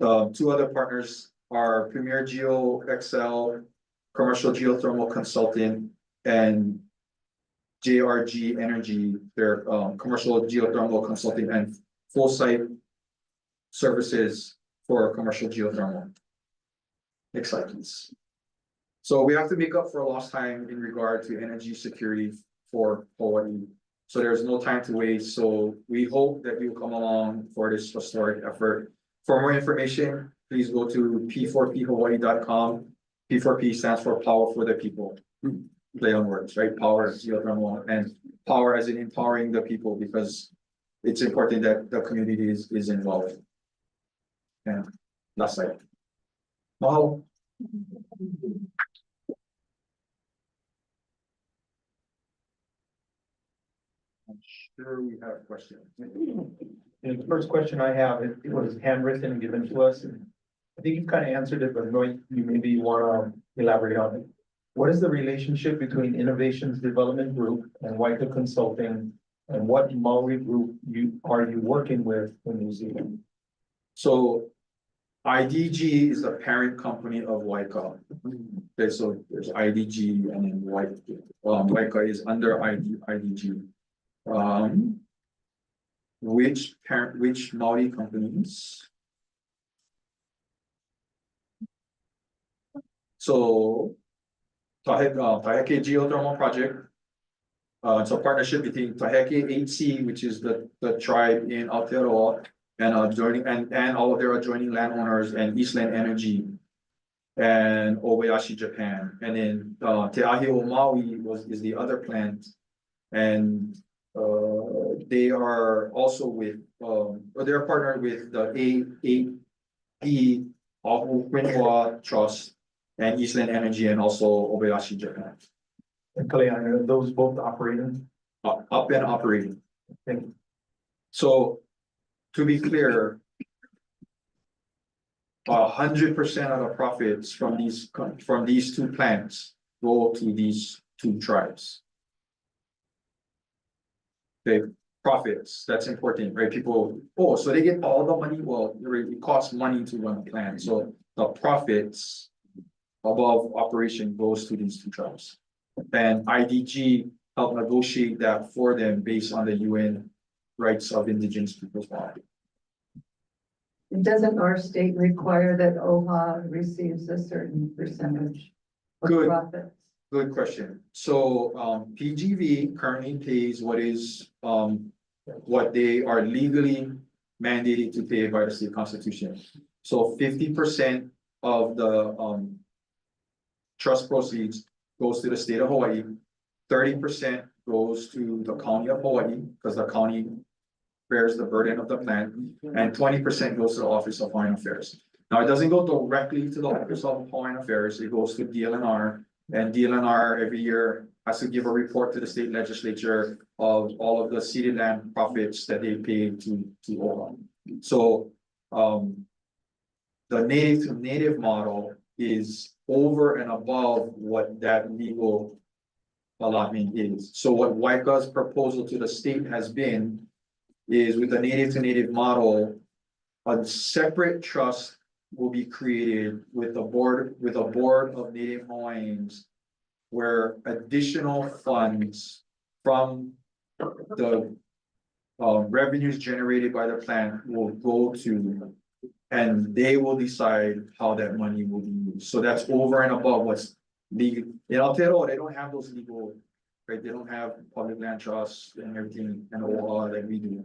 Two other partners are Premier Geo XL, commercial geothermal consultant, and JRG Energy, their commercial geothermal consulting and full site services for commercial geothermal. Next slide, please. So we have to make up for lost time in regard to energy security for Hawaii. So there's no time to waste. So we hope that you'll come along for this historic effort. For more information, please go to p4phawaii.com. P4P stands for Power for the People. Play on words, right? Power, geothermal, and power as in empowering the people, because it's important that the community is involved. And last slide. Mahalo. I'm sure we have a question. And the first question I have, it was handwritten and given to us, and I think you've kind of answered it, but you maybe want to elaborate on it. What is the relationship between Innovations Development Group and Waika Consulting, and what Maui group are you working with in New Zealand? So IDG is the parent company of Waika. Okay, so there's IDG and then Waika. Waika is under IDG. Which Maui companies? So Taheke Geothermal Project. It's a partnership between Taheke HC, which is the tribe in Aotearoa, and all of their adjoining landowners, and Eastland Energy and Obayashi, Japan. And then Te Ahio Maui is the other plant. And they are also with they're partnered with the AAP Ahu Whenua Trust and Eastland Energy, and also Obayashi, Japan. And Kaleana, are those both operating? Up and operating. Thank you. So to be clear, 100% of the profits from these two plants go to these two tribes. Okay, profits, that's important, right? People, oh, so they get all the money. Well, it costs money to run a plant. So the profits above operation goes to these two tribes. And IDG helped negotiate that for them based on the UN rights of indigenous peoples. Doesn't our state require that OHA receives a certain percentage of Good. profits? Good question. So PGV currently pays what they are legally mandated to pay by the state constitution. So 50% of the trust proceeds goes to the state of Hawaii, 30% goes to the county of Hawaii, because the county bears the burden of the plant, and 20% goes to the Office of Hawaiian Affairs. Now, it doesn't go directly to the Office of Hawaiian Affairs, it goes to DLNR, and DLNR every year has to give a report to the state legislature of all of the ceded land profits that they pay to OHA. So the native to native model is over and above what that legal allotment is. So what Waika's proposal to the state has been is, with the native to native model, a separate trust will be created with a board of Native Hawaiians, where additional funds from the revenues generated by the plant will go to, and they will decide how that money will be used. So that's over and above what's legal. In Aotearoa, they don't have those legal, right? They don't have public land trusts and everything and all that we do.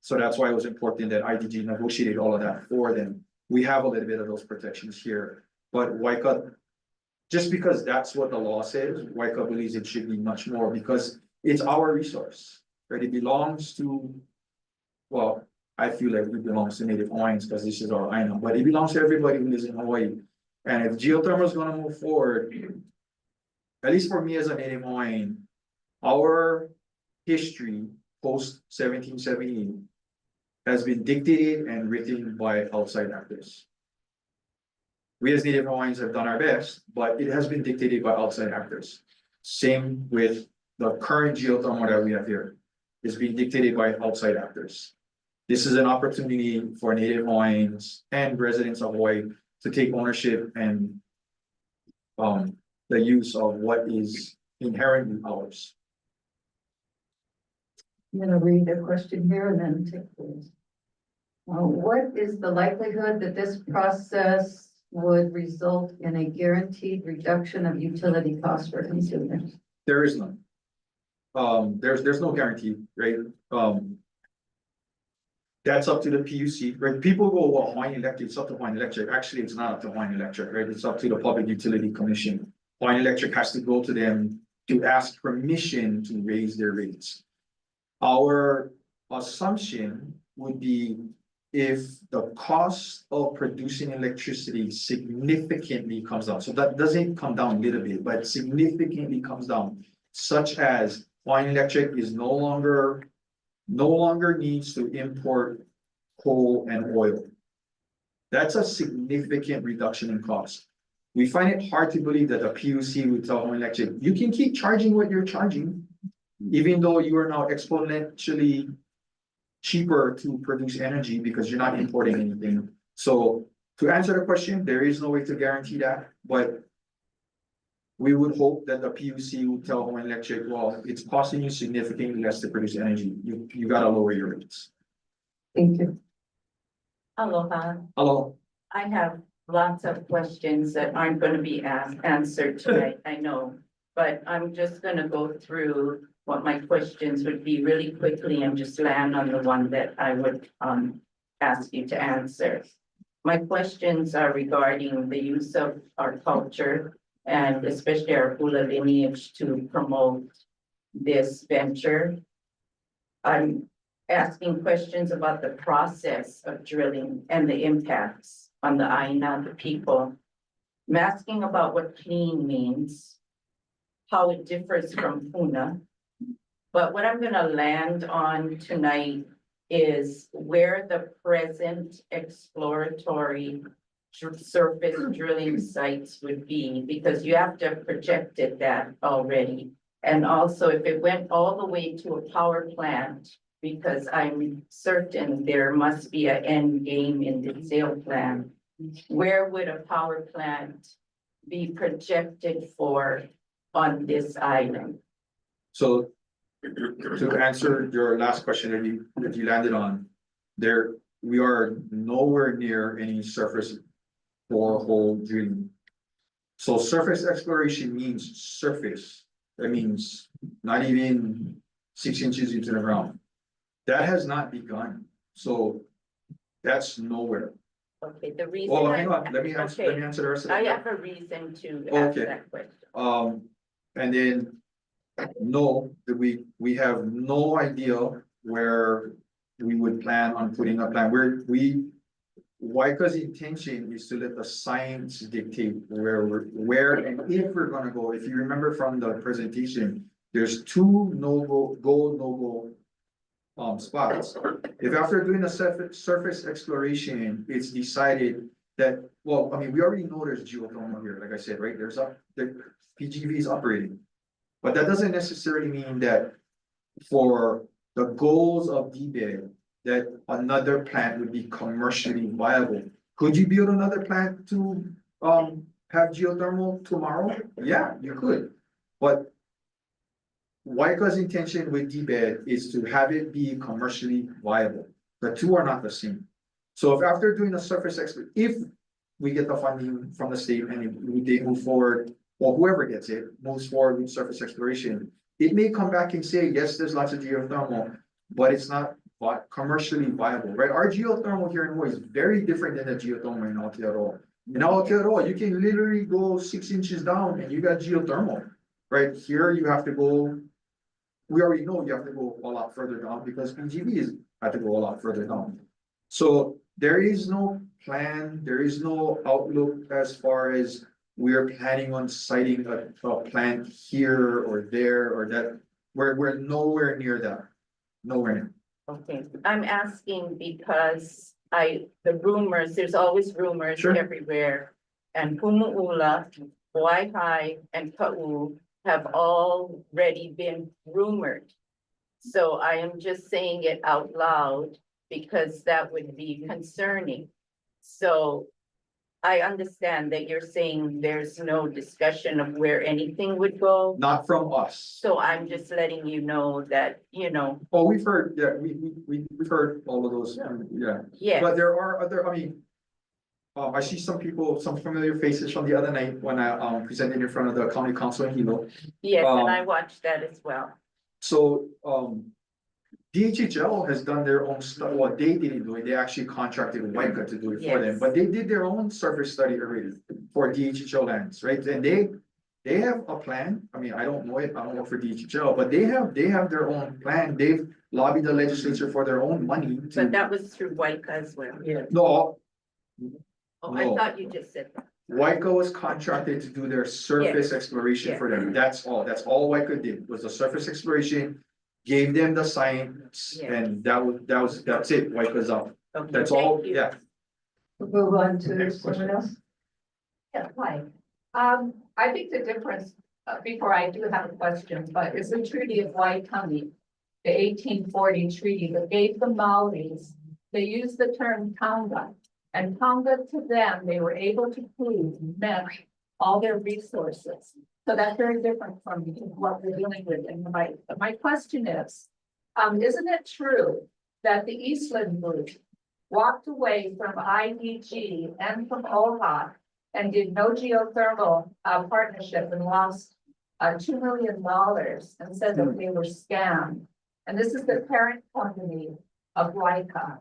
So that's why it was important that IDG negotiated all of that for them. We have a little bit of those protections here, but WICA, just because that's what the law says, WICA believes it should be much more because it's our resource, right? It belongs to, well, I feel like it belongs to Native Hawaiians because this is our island, but it belongs to everybody who lives in Hawaii. And if geothermal is gonna move forward, at least for me as a Native Hawaiian, our history post 1778 has been dictated and written by outside actors. We as Native Hawaiians have done our best, but it has been dictated by outside actors. Same with the current geothermal that we have here. It's being dictated by outside actors. This is an opportunity for Native Hawaiians and residents of Hawaii to take ownership and the use of what is inherently ours. I'm gonna read a question here and then take this. What is the likelihood that this process would result in a guaranteed reduction of utility costs for consumers? There is none. There's no guarantee, right? That's up to the PUC, right? People go, well, Hawaiian Electric, it's up to Hawaiian Electric. Actually, it's not up to Hawaiian Electric, right? It's up to the Public Utility Commission. Hawaiian Electric has to go to them to ask permission to raise their rates. Our assumption would be if the cost of producing electricity significantly comes down, so that doesn't come down a little bit, but significantly comes down, such as Hawaiian Electric is no longer needs to import coal and oil. That's a significant reduction in cost. We find it hard to believe that the PUC would tell Hawaiian Electric, you can keep charging what you're charging, even though you are now exponentially cheaper to produce energy because you're not importing anything. So to answer the question, there is no way to guarantee that, but we would hope that the PUC would tell Hawaiian Electric, well, it's costing you significantly less to produce energy. You gotta lower your rates. Thank you. Aloha. Hello. I have lots of questions that aren't going to be answered tonight, I know. But I'm just gonna go through what my questions would be really quickly and just land on the one that I would ask you to answer. My questions are regarding the use of our culture and especially our hula lineage to promote this venture. I'm asking questions about the process of drilling and the impacts on the Aina, the people. I'm asking about what clean means, how it differs from puna. But what I'm gonna land on tonight is where the present exploratory surface drilling sites would be, because you have to have projected that already. And also if it went all the way to a power plant, because I'm certain there must be an end game in the sale plan, where would a power plant be projected for on this island? So to answer your last question that you landed on, we are nowhere near any surface borehole drilling. So surface exploration means surface. That means not even 6 inches into the ground. That has not begun. So that's nowhere. Okay, the reason. Well, hang on, let me answer the rest of it. I have a reason to ask Okay. that question. And then, no, that we have no idea where we would plan on putting a plan. WICA's intention is to let the science dictate where and if we're gonna go. If you remember from the presentation, there's 2 no-go spots. If after doing a surface exploration, it's decided that, well, I mean, we already know there's geothermal here, like I said, right? The PGV is operating. But that doesn't necessarily mean that for the goals of DBED, that another plant would be commercially viable. Could you build another plant to have geothermal tomorrow? Yeah, you could. But WICA's intention with DBED is to have it be commercially viable. The two are not the same. So if after doing a surface if we get the funding from the state and they move forward, or whoever gets it, moves forward with surface exploration, it may come back and say, yes, there's lots of geothermal, but it's not commercially viable, right? Our geothermal here in Hawaii is very different than the geothermal in Aotearoa. In Aotearoa, you can literally go 6 inches down and you got geothermal. Right here, you have to go, we already know you have to go a lot further down because PGVs have to go a lot further down. So there is no plan, there is no outlook as far as we're planning on siting a plant here or there or that. We're nowhere near that, nowhere near. Okay, I'm asking because the rumors, there's always rumors Sure. everywhere. And Pumu'ula, Waihai, and Ka'u have already been rumored. So I am just saying it out loud because that would be concerning. So I understand that you're saying there's no discussion of where anything would go. Not from us. So I'm just letting you know that, you know. Oh, we've heard, yeah, we've heard all of those, yeah. Yeah. But there are other, I mean, I see some people, some familiar faces from the other night when I presented in front of the county council in Hilo. Yes, and I watched that as well. So, DHHL has done their own study, well, they didn't do it, they actually contracted WICA to do it for them, Yes. but they did their own surface study already for DHHL lands, right? And they have a plan, I mean, I don't know it, I don't work for DHHL, but they have their own plan, they've lobbied the legislature for their own money to. But that was through WICA as well. Yeah. No, Oh, I No. thought you just said that. WICA was contracted to do their surface exploration for them, that's all WICA did, was the surface exploration. Gave them the science Yeah. and that's it, WICA's up, Okay, that's all, thank you. yeah. We'll move on to Next someone question. else. Yeah, hi. I think the difference, before I do have a question, but is the Treaty of Waitangi, the 1840 treaty that gave the Maoris, they used the term Tonga. And Tonga to them, they were able to prove meant all their resources. So that's very different from what we're dealing with in Hawaii. But my question is, isn't it true that the Eastland group walked away from IDG and from OHA and did no geothermal partnership and lost $2 million and said that they were scammed? And this is the parent company of WICA,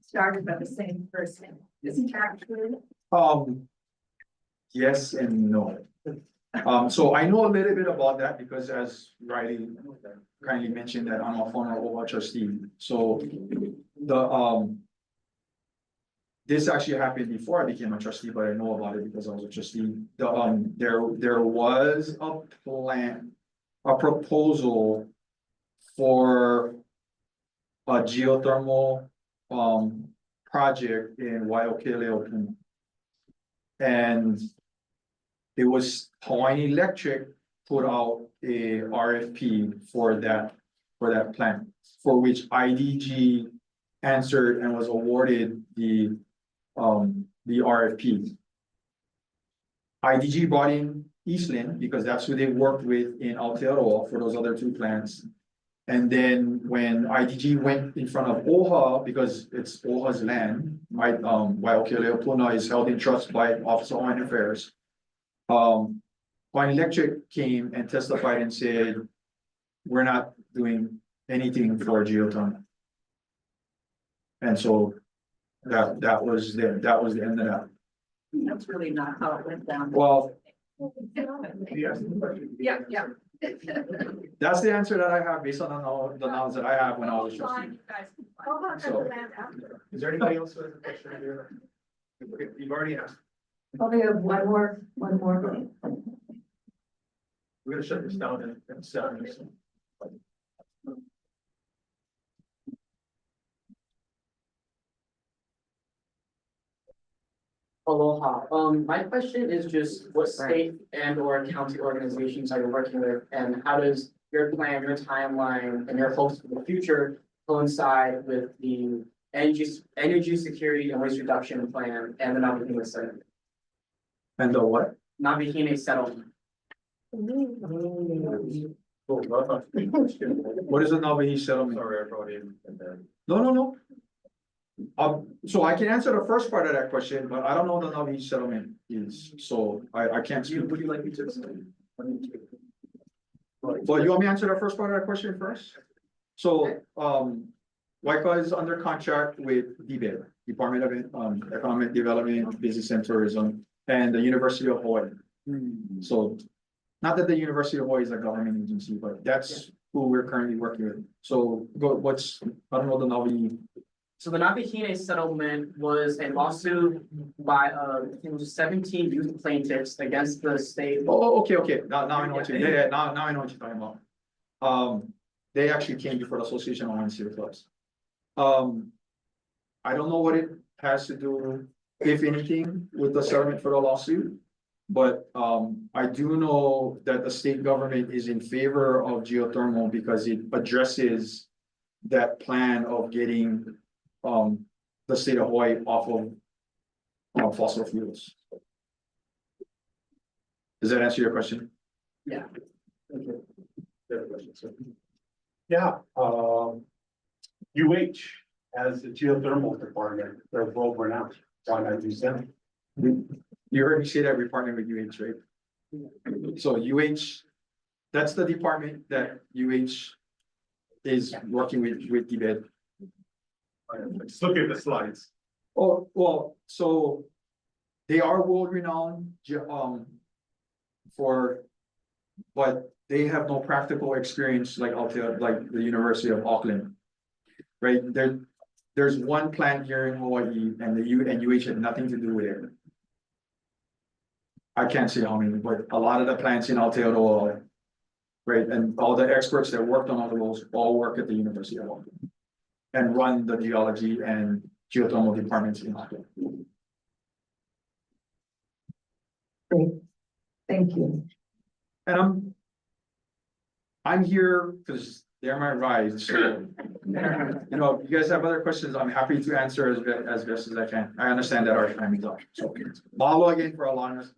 started by the same person. Isn't that true? Yes and no. So I know a little bit about that because as Riley kindly mentioned that I'm a former OHA trustee, so this actually happened before I became a trustee, but I know about it because I was a trustee. There was a plan, a proposal for a geothermal project in Waiokele. And it was Hawai'i Electric put out a RFP for that plan, for which IDG answered and was awarded the RFP. IDG brought in Eastland because that's who they worked with in Aotearoa for those other two plants. And then when IDG went in front of OHA, because it's OHA's land, right, Waiokele Puna is held in trust by Office of Hawaiian Affairs. Hawaiian Electric came and testified and said, we're not doing anything for geothermal. And so that was the end of that. That's really not how it went down. Well, Yeah, yeah. that's the answer that I have based on the knowledge that I have when I was a trustee. So- Is there anybody else who has a question here? Okay, you've already asked. Oh, we have one more. We're gonna shut this down in 7 minutes. Aloha. My question is just what state and or county organizations are you working with, and how does your plan, your timeline, and your hopes for the future coincide with the energy security and waste reduction plan and the Nabihime settlement? And the what? Nabihime settlement. What is a Navajo settlement? Sorry, I brought in. No. So I can answer the first part of that question, but I don't know what the Navajo settlement is, so I can't speak. Would you like me to explain? Well, you want me to answer the first part of that question first? So, WICA is under contract with DBED, Department of Economic Development, Business and Tourism, and the University of Hawaii. So, not that the University of Hawaii is a government agency, but that's who we're currently working with. So, I don't know the Navi. So the Nabihine settlement was a lawsuit by, I think it was 17 youth plaintiffs against the state. Oh, okay. Now I know what you're, now I know what you're talking about. They actually came before the Association of Hawaiian City Clubs. I don't know what it has to do, if anything, with the settlement for the lawsuit. But, I do know that the state government is in favor of geothermal because it addresses that plan of getting, the state of Hawaii off of fossil fuels. Does that answer your question? Yeah. Yeah, UH as the geothermal department, they're world renowned. Why not use them? You heard me say that we're partnering with UH, right? So UH, that's the department that UH is working with DBED. Just look at the slides. Oh, well, so they are world renowned, but they have no practical experience like like the University of Auckland. Right, there's one plant here in Hawaii and UH had nothing to do with it. I can't say how many, but a lot of the plants in Aotearoa, right, and all the experts that worked on all of those all work at the University of Auckland and run the geology and geothermal departments in Auckland. Great, thank you. And I'm here because they're my rides, so, you know, if you guys have other questions, I'm happy to answer as best as I can. I understand that our time is up, so. Mahalo again for allowing us.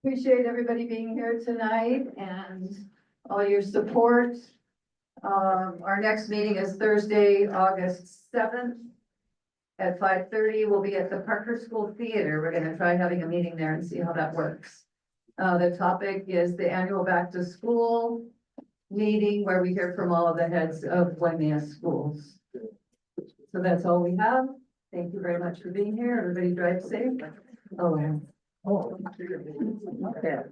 Appreciate everybody being here tonight and all your support. Our next meeting is Thursday, August 7th. At 5:30, we'll be at the Parker School Theater. We're gonna try having a meeting there and see how that works. The topic is the annual back to school meeting where we hear from all of the heads of Waimea schools. So that's all we have. Thank you very much for being here. Everybody drive safe. Oh. Okay.